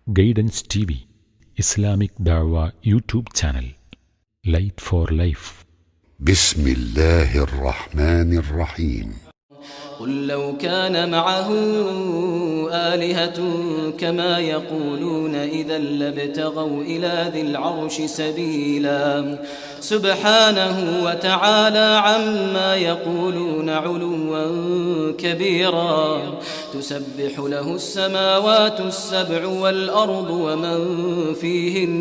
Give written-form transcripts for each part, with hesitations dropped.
Guidance TV, Islamic ദഅവ YouTube channel, light for life. ബിസ്മില്ലാഹിർ റഹ്മാനിർ റഹീം. قل لو كان معه آلهة كما يقولون إذا لابتغوا إلى ذي العرش سبيلا سبحانه وتعالى عما يقولون علوا كبيرا تسبح له السماوات السبع والأرض ومن فيهن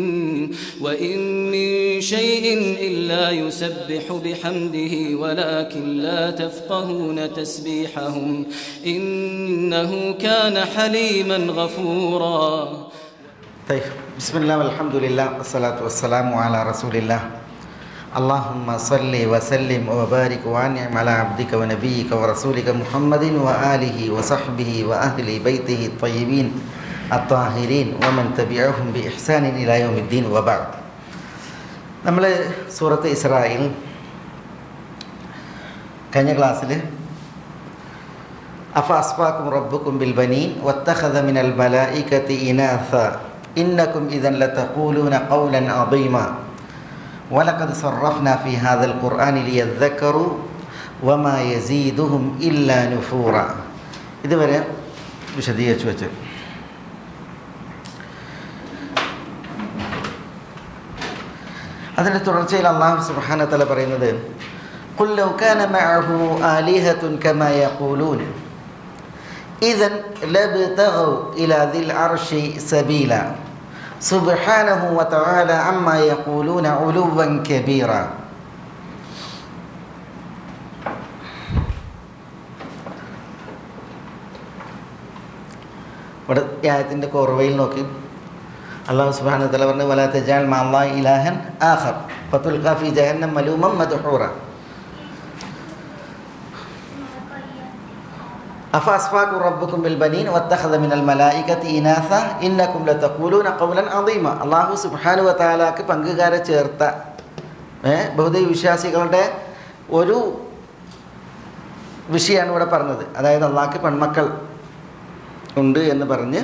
وإن من شيء إلا يسبح بحمده ولكن لا تفقهون تسبيحهم إنه كان حليما غفورا. طيب، بسم الله والحمد لله والصلاة والسلام على رسول الله. اللهم صل وسلم وبارك وانعم على عبدك ونبيك ورسولك محمد وآله وصحبه وأهل بيته الطيبين الطاهرين ومن تبعهم بإحسان إلى يوم الدين وبعد. നമ്മൾ സൂറത്ത് ഇസ്രായിൽ കഴിഞ്ഞ ക്ലാസ്സിൽ അഫഅസ്ഫാകും റബ്ബുക്കും ബിൽ ബനീൻ വത്തഖദ മിനൽ മലായികതി ഇനാസ ഇന്നകും ഇദൻ ലതഖൂലൂന ഖൗലൻ അദീമാ വലഖദ് സർറഫ്നാ ഫീ ഹാദൽ ഖുർആനി ലിയദ്ദക്കറു വമാ യസീദുഹും ഇല്ലാ നുഫൂറ. ഇതുവരെ വിശദീകരിച്ചു വെച്ചു. അതിൻ്റെ തുടർച്ചയിൽ അല്ലാഹു സുബ്ഹാനഹു വ തആല പറയുന്നത് ഖുൽ ലൗ കാന മഅഹു ആലിഹത്തുൻ കമാ യഖൂലൂൻ ഇദൻ ലബ്തഗൗ ഇലാ ദിൽ അർശി സബീല സുബ്ഹാനഹു വ തആല അമ്മാ യഖൂലൂന ഉലുവൻ കബീറ. ഇവിടെ ഈ ആയത്തിൻ്റെ കോർവയിൽ നോക്കി അല്ലാഹു സുബ്ഹാനഹു വ തആല പറഞ്ഞു വലാ തജഅൽ മഅല്ലാഹി ഇലാഹൻ ആഖർ ഫതുൽഖാ ഫീ ജഹന്നം മലൂമൻ മദ്ഹൂറ. അഫഅസ്ഫാകും റബ്ബുക്കും ബിൽ ബനീൻ വത്തഖദ മിനൽ മലായികതി ഇനാസ ഇന്നകും ലതഖൂലൂന ഖൗലൻ അദീമ. അല്ലാഹു സുബ്ഹാനഹു വ തആലക്ക് പങ്കുകാരെ ചേർത്ത ബഹുദൈവ വിശ്വാസികളുടെ ഒരു വിഷയമാണ് ഇവിടെ പറഞ്ഞത്. അതായത് അള്ളാഹ്ക്ക് പെൺമക്കൾ ഉണ്ട് എന്ന് പറഞ്ഞ്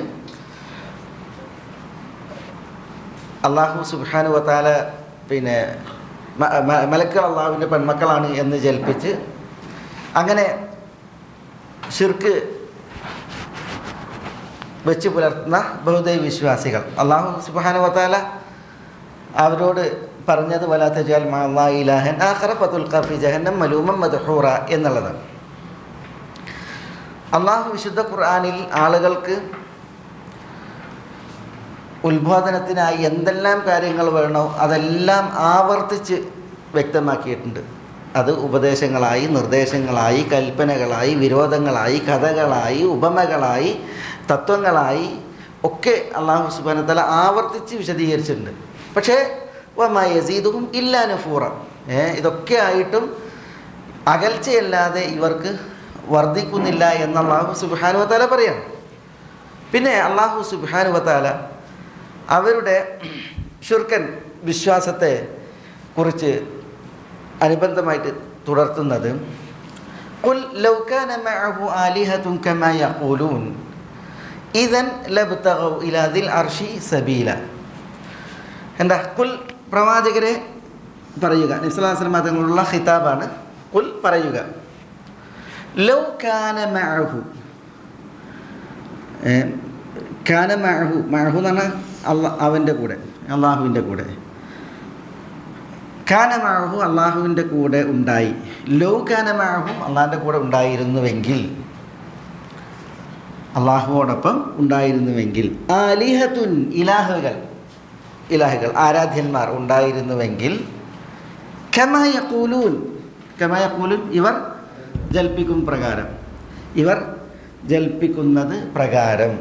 അള്ളാഹു സുബ്ഹാനഹു വ തആല പിന്നെ മലക്കുകൾ അള്ളാഹുവിൻ്റെ പെൺമക്കളാണ് എന്ന് ജൽപ്പിച്ച് അങ്ങനെ ശിർക്ക് വെച്ച് പുലർത്തുന്ന ബഹുദൈവ വിശ്വാസികൾ അള്ളാഹു സുബ്ഹാനഹു വ തആല അവരോട് പറഞ്ഞത് വലാ തജഅൽ മഅല്ലാഹി ഇലാഹൻ ആഖറ ഫതുൽഖാ ഫീ ജഹന്നം മലൂമൻ മദ്ഹൂറ എന്നുള്ളതാണ്. അള്ളാഹു വിശുദ്ധ ഖുർആനിൽ ആളുകൾക്ക് ഉത്ബോധനത്തിനായി എന്തെല്ലാം കാര്യങ്ങൾ വേണോ അതെല്ലാം ആവർത്തിച്ച് വ്യക്തമാക്കിയിട്ടുണ്ട്. അത് ഉപദേശങ്ങളായി, നിർദ്ദേശങ്ങളായി, കൽപ്പനകളായി, വിരോധങ്ങളായി, കഥകളായി, ഉപമകളായി, തത്വങ്ങളായി ഒക്കെ അല്ലാഹു സുബ്ഹാനഹു വ തആല ആവർത്തിച്ച് വിശദീകരിച്ചിട്ടുണ്ട്. പക്ഷേ വമാ യസീദുഹും ഇല്ലാ നുഫൂറ, ഇതൊക്കെ ആയിട്ടും അകൽച്ചയല്ലാതെ ഇവർക്ക് വർദ്ധിക്കുന്നില്ല എന്ന് അല്ലാഹു സുബ്ഹാനഹു വ തആല പറയാം. പിന്നെ അല്ലാഹു സുബ്ഹാനഹു വ തആല അവരുടെ ശിർക്കൻ വിശ്വാസത്തെ കുറിച്ച് അനുബന്ധമായിട്ട് തുടർത്തുന്നത് ഖുൽ ലൗ കാന മഅഹു ആലിഹത്തുൻ കമാ യഖൂലൂൻ ഇദൻ ലബ്തഗൗ ഇലാ ദിൽ അർശി സബീല. എന്താ ഖുൽ, പ്രവാചകരെ പറയുക, നബി സല്ലല്ലാഹു അലൈഹി വസല്ലം തങ്ങളുള്ള ഖിതാബാണ്. ഖുൽ പറയുക, ലൗ കാന മഅഹു, കാന മഅഹു, മഅഹു എന്ന് പറഞ്ഞാൽ അവൻ്റെ കൂടെ, അള്ളാഹുവിൻ്റെ കൂടെ. കാന മഅഹു, അള്ളാഹുവിൻ്റെ കൂടെ ഉണ്ടായി. ലൗ കാന മഅഹു, അള്ളാഹിൻ്റെ കൂടെ ഉണ്ടായിരുന്നുവെങ്കിൽ, അള്ളാഹുവോടൊപ്പം ഉണ്ടായിരുന്നുവെങ്കിൽ, ആലിഹത്തുൻ, ഇലാഹുകൾ ആരാധ്യന്മാർ ഉണ്ടായിരുന്നുവെങ്കിൽ, കമാ യഖൂലൂൻ, ഇവർ ജൽപ്പിക്കും പ്രകാരം, ഇവർ ജൽപ്പിക്കുന്നത് പ്രകാരം.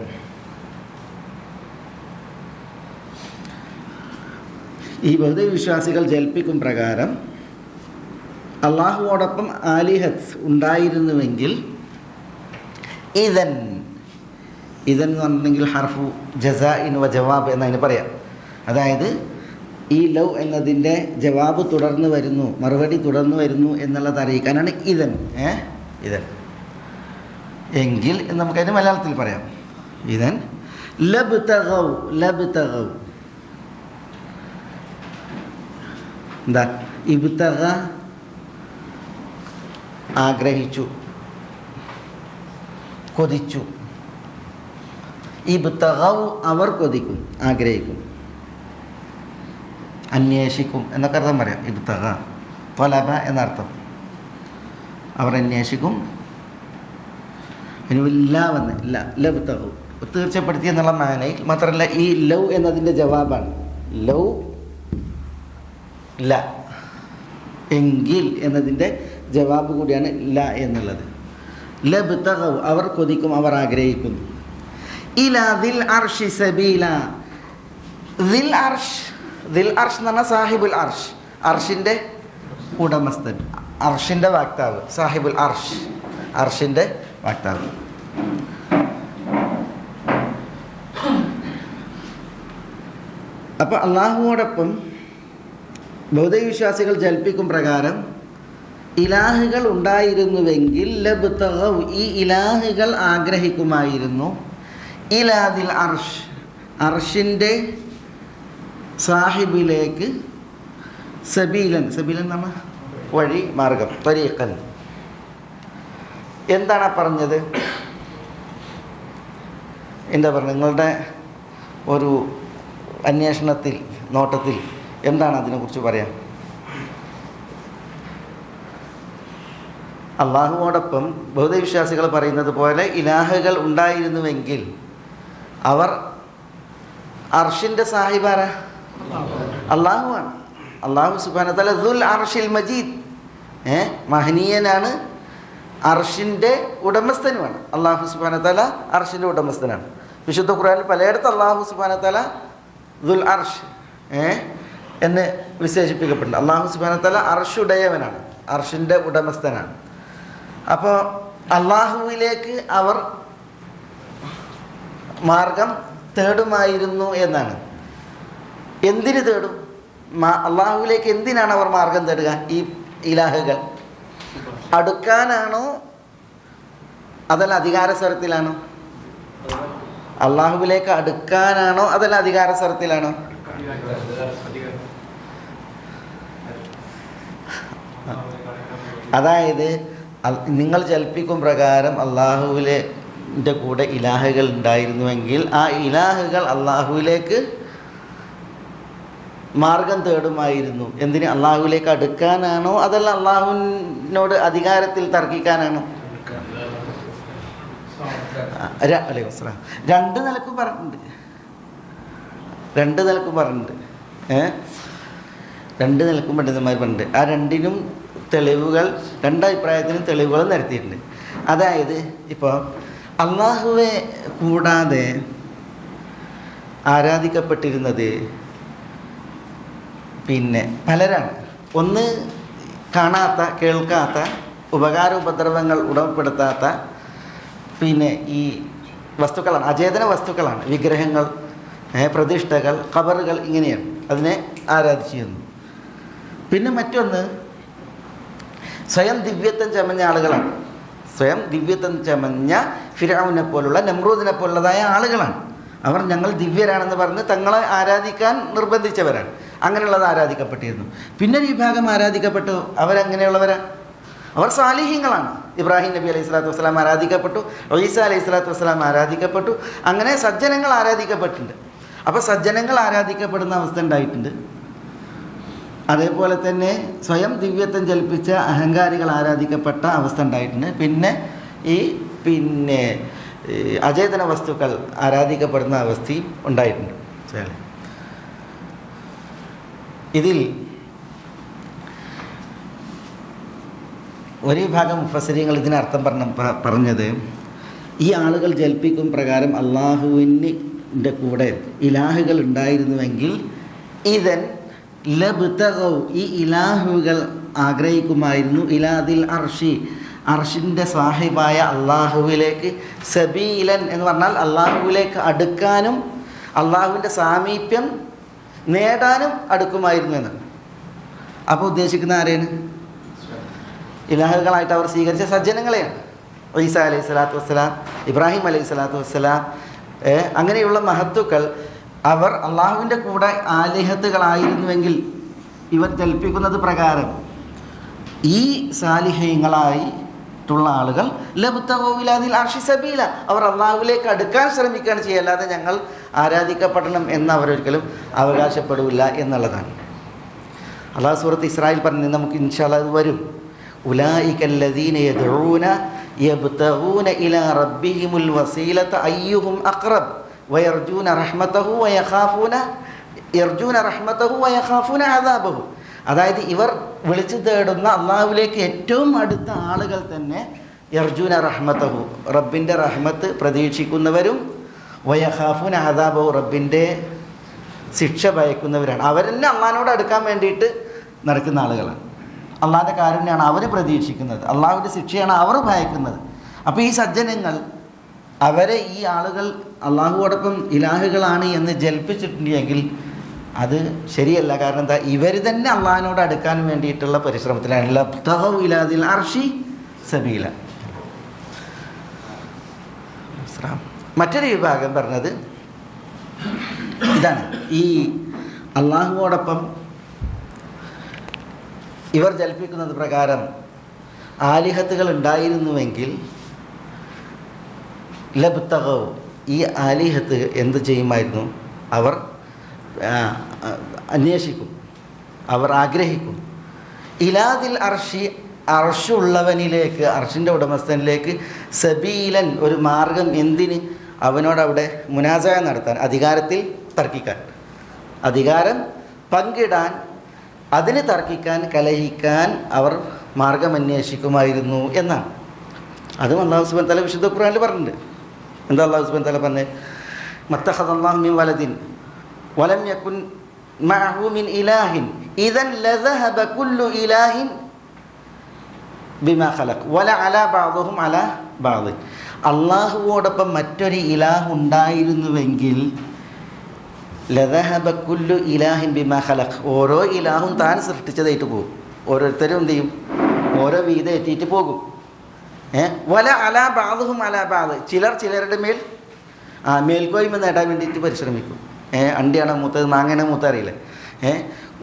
ഈ ബഹുദൈവ വിശ്വാസികൾ ജൽപ്പിക്കും പ്രകാരം അള്ളാഹുവോടൊപ്പം ആലിഹത്ത് ഉണ്ടായിരുന്നുവെങ്കിൽ, ഇദൻ എന്ന് പറഞ്ഞിട്ടുണ്ടെങ്കിൽ ഹർഫു ജസാഇൻ വ ജവാബ് എന്നതിന് പറയാം. അതായത് ഈ ലൗ എന്നതിൻ്റെ ജവാബ് തുടർന്ന് വരുന്നു, മറുപടി തുടർന്ന് വരുന്നു എന്നുള്ളത് അറിയിക്കാനാണ് ഇദൻ എങ്കിൽ എന്ന് നമുക്കതിന് മലയാളത്തിൽ പറയാം. ഇദൻ ലബ്തഗൗ ലബ്തഗൗ എന്താ? ഇബ്തഗ ആഗ്രഹിച്ചു, കൊതിച്ചു. ഇബ്തഗൗ അവർ കൊതിക്കും, ആഗ്രഹിക്കും, അന്വേഷിക്കും എന്നൊക്കെ അർത്ഥം പറയാം. ഇബ്തഗ ത്വലബ എന്നർത്ഥം. അവർ അന്വേഷിക്കും. ഇനി വന്ന് ലബ്തഗു തീർച്ചപ്പെടുത്തി എന്നുള്ള മാനയിൽ മാത്രമല്ല, ഈ ലൗ എന്നതിൻ്റെ ജവാബാണ്. ലൗ ല എങ്കിൽ എന്നതിൻ്റെ ജവാബ് കൂടിയാണ് ല എന്നുള്ളത്. ലബ്തഗു അവർ കൊതിക്കും, അവർ ആഗ്രഹിക്കുന്നു. ഇലാ ദിൽ അർഷി സബീല. ദിൽ അർഷ്, ദിൽ അർഷ് എന്ന് പറഞ്ഞാൽ സാഹിബുൽ അർഷ്, അർഷിൻ്റെ ഉടമസ്ഥൻ, അർഷിൻ്റെ വാക്താവ്. സാഹിബുൽ അർഷ്, അർഷിൻ്റെ വാക്താവ്. അപ്പോൾ അള്ളാഹുവോടൊപ്പം ബൗദ്ധ വിശ്വാസികൾ ജൽപ്പിക്കും പ്രകാരം ഇലാഹുകൾ ഉണ്ടായിരുന്നുവെങ്കിൽ ലബ്തഗൗ ഈ ഇലാഹുകൾ ആഗ്രഹിക്കുമായിരുന്നു ഇലാദിൽ അർഷ് അർഷിൻ്റെ സാഹിബിലേക്ക് സബീലൻ, സബീലൻ എന്ന് പറഞ്ഞാൽ വഴി, മാർഗം, ത്വരീഖൻ. എന്താണ് പറഞ്ഞത്? എന്താ പറഞ്ഞത്? നിങ്ങളുടെ ഒരു അന്വേഷണത്തിൽ, നോട്ടത്തിൽ എന്താണ് അതിനെക്കുറിച്ച് പറയാം? അള്ളാഹുവോടൊപ്പം ബൗദ്ധവിശ്വാസികൾ പറയുന്നത് പോലെ ഇലാഹുകൾ ഉണ്ടായിരുന്നുവെങ്കിൽ അവർ അർഷിൻ്റെ സാഹിബാര അള്ളാഹുവാണ്. അള്ളാഹു സുബ്ഹാനഹു വ തആല ദുൽ അർഷിൽ മജീദ്, മഹനീയനാണ്, അർഷിൻ്റെ ഉടമസ്ഥനുമാണ്. അള്ളാഹു സുബ്ഹാനഹു വ തആല അർഷിൻ്റെ ഉടമസ്ഥനാണ്. വിശുദ്ധ ഖുർആനിൽ പലയിടത്ത് അള്ളാഹു സുബ്ഹാനഹു വ തആല ദുൽ അർഷ് എന്ന് വിശേഷിപ്പിക്കപ്പെടുന്നുണ്ട്. അള്ളാഹു സുബ്ഹാനഹു വ തആല അർഷുടയവനാണ്, അർഷിൻ്റെ ഉടമസ്ഥനാണ്. അപ്പോൾ അള്ളാഹുവിലേക്ക് അവർ മാർഗം തേടുമായിരുന്നു എന്നാണ്. എന്തിന് തേടും? അള്ളാഹുവിലേക്ക് എന്തിനാണ് അവർ മാർഗം തേടുക? ഈ ഇലാഹുകൾ അടുക്കാനാണോ അതല്ല അധികാര സ്വരത്തിലാണോ? അള്ളാഹുവിലേക്ക് അടുക്കാനാണോ അതല്ല അധികാര സ്വരത്തിലാണോ? അതായത് നിങ്ങൾ ജൽപ്പിക്കും പ്രകാരം അള്ളാഹുവിൻ്റെ കൂടെ ഇലാഹുകൾ ഉണ്ടായിരുന്നുവെങ്കിൽ ആ ഇലാഹുകൾ അള്ളാഹുവിലേക്ക് മാർഗം തേടുമായിരുന്നു. എന്തിന്? അള്ളാഹുവിലേക്ക് അടുക്കാനാണോ അതല്ല അള്ളാഹുവിനോട് അധികാരത്തിൽ തർക്കിക്കാനാണോ? രണ്ട് നിലക്കും പറഞ്ഞിട്ടുണ്ട്, രണ്ട് നിലക്കും പണ്ഡിതന്മാർ പറഞ്ഞിട്ടുണ്ട്. ആ രണ്ടിനും തെളിവുകൾ, രണ്ടഭിപ്രായത്തിനും തെളിവുകൾ നിരത്തിയിട്ടുണ്ട്. അതായത് ഇപ്പോൾ അള്ളാഹുവെ കൂടാതെ ആരാധിക്കപ്പെട്ടിരുന്നത് പലരാണ്. ഒന്ന് കാണാത്ത, കേൾക്കാത്ത, ഉപകാരോപദ്രവങ്ങൾ ഉടമപ്പെടുത്താത്ത ഈ വസ്തുക്കളാണ്, അചേതന വസ്തുക്കളാണ്. വിഗ്രഹങ്ങൾ, പ്രതിഷ്ഠകൾ, ഖബറുകൾ, ഇങ്ങനെയാണ് അതിനെ ആരാധിച്ചിരുന്നു. പിന്നെ മറ്റൊന്ന് സ്വയം ദിവ്യത്വം ചമഞ്ഞ ആളുകളാണ്. സ്വയം ദിവ്യത്വം ചമഞ്ഞ ഫിർഔനെ പോലുള്ള, നമ്രൂദിനെ പോലുള്ളതായ ആളുകളാണ്. അവർ ഞങ്ങൾ ദിവ്യരാണെന്ന് പറഞ്ഞ് തങ്ങളെ ആരാധിക്കാൻ നിർബന്ധിച്ചവരാണ്. അങ്ങനെയുള്ളത് ആരാധിക്കപ്പെട്ടിരുന്നു. പിന്നെ ഒരു വിഭാഗം ആരാധിക്കപ്പെട്ടു. അവരെങ്ങനെയുള്ളവരാണ്? അവർ സാലിഹ്യങ്ങളാണ്. ഇബ്രാഹിം നബി അലൈഹി സ്വലാത്തു വസ്സലാം ആരാധിക്കപ്പെട്ടു, ഈസ അലൈഹി സ്വലാത്തു വസ്സലാം ആരാധിക്കപ്പെട്ടു. അങ്ങനെ സജ്ജനങ്ങൾ ആരാധിക്കപ്പെട്ടിട്ടുണ്ട്. അപ്പോൾ സജ്ജനങ്ങൾ ആരാധിക്കപ്പെടുന്ന അവസ്ഥ ഉണ്ടായിട്ടുണ്ട്. അതേപോലെ തന്നെ സ്വയം ദിവ്യത്വം ജൽപ്പിച്ച അഹങ്കാരികൾ ആരാധിക്കപ്പെട്ട അവസ്ഥ ഉണ്ടായിട്ടുണ്ട്. പിന്നെ അചേതന വസ്തുക്കൾ ആരാധിക്കപ്പെടുന്ന അവസ്ഥയും ഉണ്ടായിട്ടുണ്ട്. ഇതിൽ ഒരു വിഭാഗം മുഫസ്സിരീങ്ങൾ ഇതിനർത്ഥം പറഞ്ഞത്, ഈ ആളുകൾ ജൽപ്പിക്കും പ്രകാരം അള്ളാഹുവിൻ്റെ കൂടെ ഇലാഹുകൾ ഉണ്ടായിരുന്നുവെങ്കിൽ ഇതൻ ലബ്തഗൗ ഈ ഇലാഹുകൾ ആഗ്രഹിക്കുമായിരുന്നു ഇലാദിൽ അർഷി അർഷിൻ്റെ സാഹിബായ അള്ളാഹുവിലേക്ക് സബീലൻ എന്ന് പറഞ്ഞാൽ അള്ളാഹുവിലേക്ക് അടുക്കാനും അള്ളാഹുവിൻ്റെ സാമീപ്യം നേടാനും അടുക്കുമായിരുന്നു എന്ന്. അപ്പോൾ ഉദ്ദേശിക്കുന്ന ആരെയാണ്? ഇലാഹുകളായിട്ട് അവർ സ്വീകരിച്ച സജ്ജനങ്ങളെയാണ്. ഈസ അലൈഹി സ്വലാത്തു വസ്സലാം, ഇബ്രാഹിം അലൈഹി സ്വലാത്തു വസ്സലാം, അങ്ങനെയുള്ള മഹത്തുക്കൾ അവർ അള്ളാഹുവിൻ്റെ കൂടെ ആലിഹത്തുകളായിരുന്നുവെങ്കിൽ ഇവർ കൽപ്പിക്കുന്നത് പ്രകാരം ഈ സാലിഹ്യങ്ങളായിട്ടുള്ള ആളുകൾ ലബ്തഗൂവിലാദിൽ അർശി സബീല, അവർ അള്ളാഹുവിലേക്ക് അടുക്കാൻ ശ്രമിക്കുകയാണ് ചെയ്യുക, അല്ലാതെ ഞങ്ങൾ ആരാധിക്കപ്പെടണം എന്ന് അവരൊരിക്കലും അവകാശപ്പെടില്ല എന്നുള്ളതാണ്. അള്ളാഹു സൂറത്ത് ഇസ്രായേൽ പറഞ്ഞു, നമുക്ക് ഇൻഷാ അല്ലാഹ് അത് വരും. ഉലൈകല്ലദീന യദ്ഊന യബ്തഗൂന ഇലാ റബ്ബിഹിമുൽ വസീലത അയ്യുഹും അഖ്റബ് വയർജൂന റഹ്മതഹു വയഖാഫൂന അദാബഹു. അതായത് ഇവർ വിളിച്ചു തേടുന്ന അള്ളാഹുവിലേക്ക് ഏറ്റവും അടുത്ത ആളുകൾ തന്നെ യർജൂന റഹ്മതഹു, റബ്ബിൻ്റെ റഹ്മത്ത് പ്രതീക്ഷിക്കുന്നവരും, വയഖാഫൂന അദാബഹു, റബ്ബിൻ്റെ ശിക്ഷ ഭയക്കുന്നവരാണ്. അവരെന്നെ അള്ളാഹിനോട് അടുക്കാൻ വേണ്ടിയിട്ട് നടക്കുന്ന ആളുകളാണ്. അള്ളാഹിൻ്റെ കാരുണ്യമാണ് അവർ പ്രതീക്ഷിക്കുന്നത്, അള്ളാഹുവിൻ്റെ ശിക്ഷയാണ് അവർ ഭയക്കുന്നത്. അപ്പോൾ ഈ സജ്ജനങ്ങൾ അവരെ ഈ ആളുകൾ അള്ളാഹുവോടൊപ്പം ഇലാഹുകളാണ് എന്ന് ജൽപ്പിച്ചിട്ടുണ്ടെങ്കിൽ അത് ശരിയല്ല. കാരണം എന്താ, ഇവർ തന്നെ അള്ളാഹിനോട് അടുക്കാൻ വേണ്ടിയിട്ടുള്ള പരിശ്രമത്തിലാണ്. ലബ്തഗൂ ഇലാദിൽ അർശി സബീല. മറ്റൊരു വിഭാഗം പറഞ്ഞത് ഇതാണ്, ഈ അള്ളാഹുവോടൊപ്പം ഇവർ ജൽപ്പിക്കുന്നത് പ്രകാരം ആലിഹത്തുകൾ ഉണ്ടായിരുന്നുവെങ്കിൽ ലബ്തഗൂ, ഈ ആലിഹത്ത് എന്ത് ചെയ്യുമായിരുന്നു? അവർ അന്വേഷിക്കും, അവർ ആഗ്രഹിക്കും. ഇലാദിൽ അർഷി, അർഷുള്ളവനിലേക്ക്, അർഷിൻ്റെ ഉടമസ്ഥനിലേക്ക്, സബീലൻ, ഒരു മാർഗം. എന്തിന്? അവനോടവിടെ മുനാസഅ നടത്താൻ, അധികാരത്തിൽ തർക്കിക്കാൻ, അധികാരം പങ്കിടാൻ, അതിന് തർക്കിക്കാൻ, കലഹിക്കാൻ അവർ മാർഗം അന്വേഷിക്കുമായിരുന്നു എന്നാണ്. അതും അല്ലാഹു സുബ്ഹാനഹു വ തആല വിശുദ്ധ ഖുർആനിൽ പറഞ്ഞിട്ടുണ്ട്. എന്താ അല്ലാഹു സുബ്ഹാനഹു വ തആല പറഞ്ഞത്? മത്തഖദല്ലാഹു മിൻ വലദിൻ വലം യകുൻ മഅഹു മിൻ ഇലാഹിൻ ഇദൻ ലദഹബ കുല്ലു ഇലാഹിൻ ബിമാ ഖലഖ് വലഅലാ ബഅദുഹും അലാ ബഅദ്. അള്ളാഹുവോടൊപ്പം മറ്റൊരു ഇലാഹ് ഉണ്ടായിരുന്നുവെങ്കിൽ ലദഹബ കുല്ലു ഇലാഹിൻ ബിമാ ഖലഖ്, ഓരോ ഇലാഹും താൻ സൃഷ്ടിച്ചതായിട്ട് പോകും. ഓരോരുത്തരും എന്ത് ചെയ്യും? ഓരോ വീതം എത്തിയിട്ട് പോകും. വല അലാ ബഅദുഹും അലാ ബഅദ്, ചിലർ ചിലരുടെ മേൽ മേൽക്കോയ്മ നേടാൻ വേണ്ടിയിട്ട് പരിശ്രമിക്കും. അണ്ടിയാണ് മൂത്തത്, മാങ്ങയാണ് മൂത്ത, അറിയില്ലേ?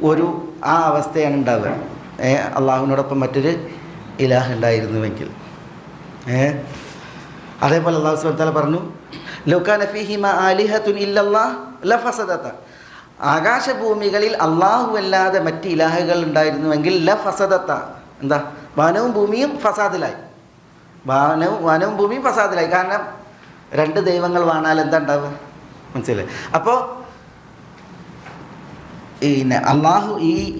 ഒരു ആ അവസ്ഥയാണ് ഉണ്ടാവുക. അള്ളാഹുവിനോടൊപ്പം മറ്റൊരു ഇലാഹ് ഉണ്ടായിരുന്നുവെങ്കിൽ. അതേപോലെ അല്ലാഹു സുബ്ഹാനഹു വ തആല പറഞ്ഞു, ലൗ കാന ഫീഹിമാ ആലിഹത്തുൻ ഇല്ലല്ലാഹ് ലഫസദത, ആകാശഭൂമികളിൽ അള്ളാഹു അല്ലാതെ മറ്റ് ഇലാഹുകൾ ഉണ്ടായിരുന്നുവെങ്കിൽ ലഫസദത, എന്താ, വാനവും ഭൂമിയും ഫസാദിലായി. വാനവും ഭൂമിയും ഫസാദിലായി. കാരണം രണ്ട് ദൈവങ്ങൾ വാണാൽ എന്താ ഉണ്ടാവുക? മനസ്സിലായി? അപ്പോൾ പിന്നെ അള്ളാഹു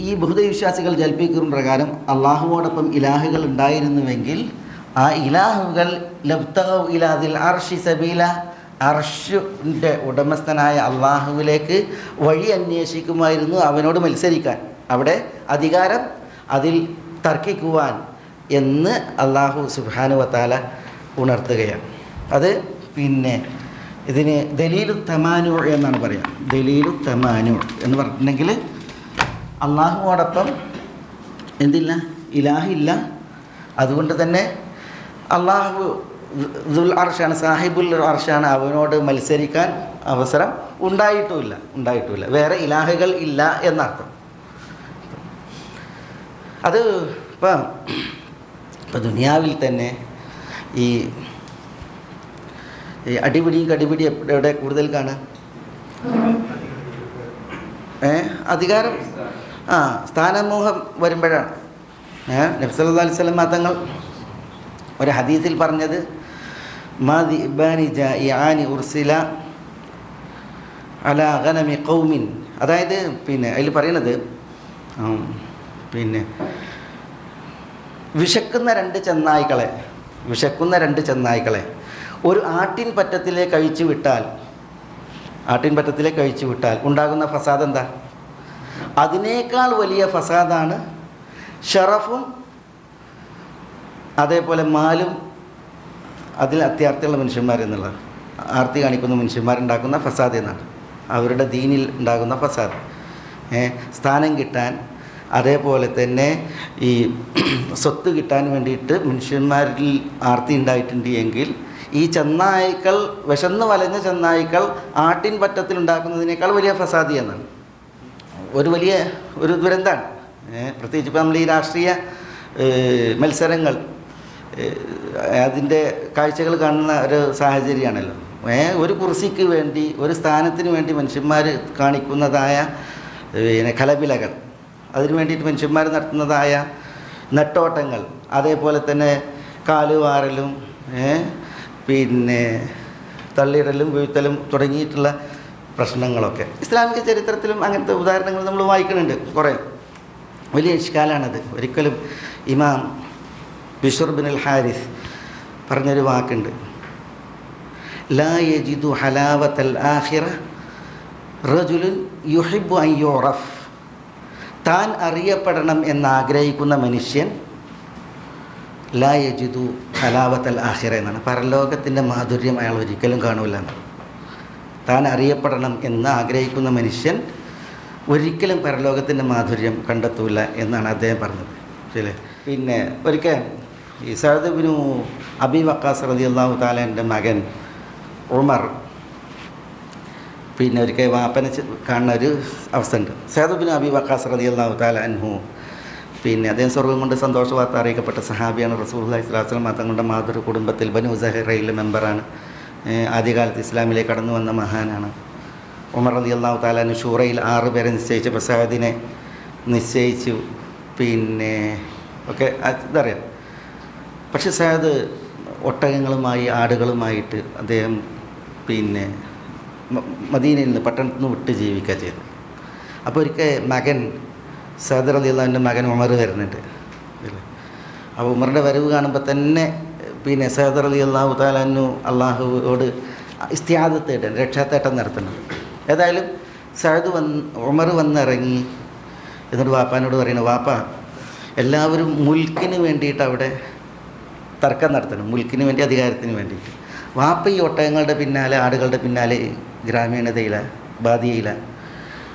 ഈ ബഹുദൈവവിശ്വാസികൾ ജൽപ്പിക്കുന്ന പ്രകാരം അള്ളാഹുവോടൊപ്പം ഇലാഹുകൾ ഉണ്ടായിരുന്നുവെങ്കിൽ ആ ഇലാഹുകൾ ലബ്തഗൂ ഇലാദിൽ അർശി സബീല, അർഷിൻ്റെ ഉടമസ്ഥനായ അള്ളാഹുവിലേക്ക് വഴി അന്വേഷിക്കുമായിരുന്നു, അവനോട് മത്സരിക്കാൻ, അവിടെ അധികാരം, അതിൽ തർക്കിക്കുവാൻ എന്ന് അള്ളാഹു സുബ്ഹാനഹു വ തആല ഉണർത്തുകയാണ്. അത് പിന്നെ ഇതിന് ദലീലു തമാനു എന്നാണ് പറയുക. ദലീലു തമാനു എന്ന് പറഞ്ഞിട്ടുണ്ടെങ്കിൽ അള്ളാഹുവോടൊപ്പം എന്തില്ല? ഇലാഹില്ല. അതുകൊണ്ട് തന്നെ അള്ളാഹു ദുൽ അർഷാണ്, സാഹിബുൽ അർഷാണ്, അവനോട് മത്സരിക്കാൻ അവസരം ഉണ്ടായിട്ടുമില്ല. വേറെ ഇലാഹുകൾ ഇല്ല എന്നർത്ഥം. അത് ഇപ്പം ദുനിയാവിൽ തന്നെ ഈ അടിപിടിയും കടിപിടി എവിടെ കൂടുതൽ കാണുക? അധികാരം, സ്ഥാനമോഹം വരുമ്പോഴാണ്. നബി സല്ലല്ലാഹു അലൈഹി വസല്ലം തങ്ങൾ ഒരു ഹദീസിൽ പറഞ്ഞത്, മാ ദിബാനി ജാഇആനി ഉർസില അലാ ഗനമി ഖൗമിൻ, അതായത് പിന്നെ അതിൽ പറയണത് പിന്നെ വിശക്കുന്ന രണ്ട് ചെന്നായ്ക്കളെ ഒരു ആട്ടിൻ പറ്റത്തിലേക്ക് അഴിച്ചു വിട്ടാൽ ഉണ്ടാകുന്ന ഫസാദ് എന്താ? അതിനേക്കാൾ വലിയ ഫസാദാണ് ഷറഫും അതേപോലെ മാലും അതിൽ അത്യാർത്തിയുള്ള മനുഷ്യന്മാരെന്നുള്ളത്. ആർത്തി കാണിക്കുന്ന മനുഷ്യന്മാരുണ്ടാക്കുന്ന ഫസാദ് എന്നാണ്, അവരുടെ ദീനിൽ ഉണ്ടാകുന്ന ഫസാദ്. സ്ഥാനം കിട്ടാൻ, അതേപോലെ തന്നെ ഈ സ്വത്ത് കിട്ടാൻ വേണ്ടിയിട്ട് മനുഷ്യന്മാരിൽ ആർത്തി ഉണ്ടായിട്ടുണ്ട് എങ്കിൽ ഈ ചെന്നായ്ക്കൾ, വിശന്ന് വലഞ്ഞ ചെന്നായ്ക്കൾ ആട്ടിൻ പറ്റത്തിലുണ്ടാക്കുന്നതിനേക്കാൾ വലിയ ഫസാദി എന്നാണ്. ഒരു ദുരന്തമാണ്. പ്രത്യേകിച്ച് ഇപ്പോൾ നമ്മൾ ഈ രാഷ്ട്രീയ മത്സരങ്ങൾ അതിൻ്റെ കാഴ്ചകൾ കാണുന്ന ഒരു സാഹചര്യമാണല്ലോ. ഒരു കുർസിക്ക് വേണ്ടി, ഒരു സ്ഥാനത്തിന് വേണ്ടി മനുഷ്യന്മാർ കാണിക്കുന്നതായ കലപിലകൾ, അതിനു വേണ്ടിയിട്ട് മനുഷ്യന്മാർ നടത്തുന്നതായ നെട്ടോട്ടങ്ങൾ, അതേപോലെ തന്നെ കാലുവാറലും പിന്നെ തള്ളിയിടലും വീഴ്ത്തലും തുടങ്ങിയിട്ടുള്ള പ്രശ്നങ്ങളൊക്കെ ഇസ്ലാമിക ചരിത്രത്തിലും അങ്ങനത്തെ ഉദാഹരണങ്ങൾ നമ്മൾ വായിക്കുന്നുണ്ട് കുറേ. വലിയ ഇഷ്കാലാണത്. ഒരിക്കലും ഇമാം ബിശ്ർ ബിൻ അൽ ഹാരിസ് പറഞ്ഞൊരു വാക്കുണ്ട്, ലാ യജിദു ഹലാവത്തൽ ആഖിറ റജുലുൻ യുഹിബ്ബു അൻ യുറഫ്. താൻ അറിയപ്പെടണം എന്നാഗ്രഹിക്കുന്ന മനുഷ്യൻ ലാ യജിദു ഹലാവത്തൽ ആഖിറ എന്നാണ്. പരലോകത്തിൻ്റെ മാധുര്യം അയാൾ ഒരിക്കലും കാണൂല എന്നാണ്. താൻ അറിയപ്പെടണം എന്ന് ആഗ്രഹിക്കുന്ന മനുഷ്യൻ ഒരിക്കലും പരലോകത്തിൻ്റെ മാധുര്യം കണ്ടെത്തൂല എന്നാണ് അദ്ദേഹം പറഞ്ഞത്. ശരി. പിന്നെ ഒരിക്കൽ ഈ സഅദ് ഇബ്നു അബി വക്കാസ് റളിയല്ലാഹു തആലയുടെ മകൻ ഉമർ പിന്നെ ഒരിക്കൽ വാപ്പനെ കാണുന്ന ഒരു അവസ്ഥ ഉണ്ട്. സഅദ് ഇബ്നു അബി വക്കാസ് റളിയല്ലാഹു തആല അൻഹു പിന്നെ അദ്ദേഹം സ്വർഗ്ഗം കൊണ്ട് സന്തോഷ വാർത്ത അറിയിക്കപ്പെട്ട സഹാബിയാണ്. റസൂലുള്ളാഹി സ്വല്ലല്ലാഹു അലൈഹി വസല്ലം തങ്ങളുടെ മാതൃ കുടുംബത്തിൽ ബനു സഹറയിലെ മെമ്പറാണ്. ആദ്യകാലത്ത് ഇസ്ലാമിലേക്ക് കടന്നു വന്ന മഹാനാണ്. ഉമർ റളിയല്ലാഹു തആല അൻഹു ഷൂറയിൽ 6 പേരെ നിശ്ചയിച്ചപ്പോൾ സഅദിനെ നിശ്ചയിച്ചു. പിന്നെ ഒക്കെ ഇതറിയാം. പക്ഷെ സഅദ് ഒട്ടകങ്ങളുമായി ആടുകളുമായിട്ട് അദ്ദേഹം പിന്നെ മദീനയിൽ നിന്ന് പട്ടണത്തിൽ നിന്ന് വിട്ട് ജീവിക്കുക ചെയ്തു. അപ്പോൾ ഒരിക്കൽ മകൻ സഅദ് റളിയല്ലാഹുവിൻ്റെ മകൻ ഉമർ വരുന്നുണ്ട്. അപ്പോൾ ഉമറിൻ്റെ വരവ് കാണുമ്പോൾ തന്നെ പിന്നെ സഅദ് റളിയല്ലാഹു തആല അൻഹു അള്ളാഹുവോട് ഇസ്തിആദത്ത് തേടണം, രക്ഷാത്തേട്ടം നടത്തണം. ഏതായാലും സഅദ് ഉമർ വന്നിറങ്ങി. എന്നിട്ട് വാപ്പാനോട് പറയുന്നു, വാപ്പ എല്ലാവരും മുൽക്കിന് വേണ്ടിയിട്ട് അവിടെ തർക്കം നടത്തണം, മുൽക്കിന് വേണ്ടി, അധികാരത്തിന് വേണ്ടിയിട്ട്. വാപ്പ ഈ ഒട്ടകങ്ങളുടെ പിന്നാലെ, ആടുകളുടെ പിന്നാലെ ഗ്രാമീണതയില ബാദിയയില.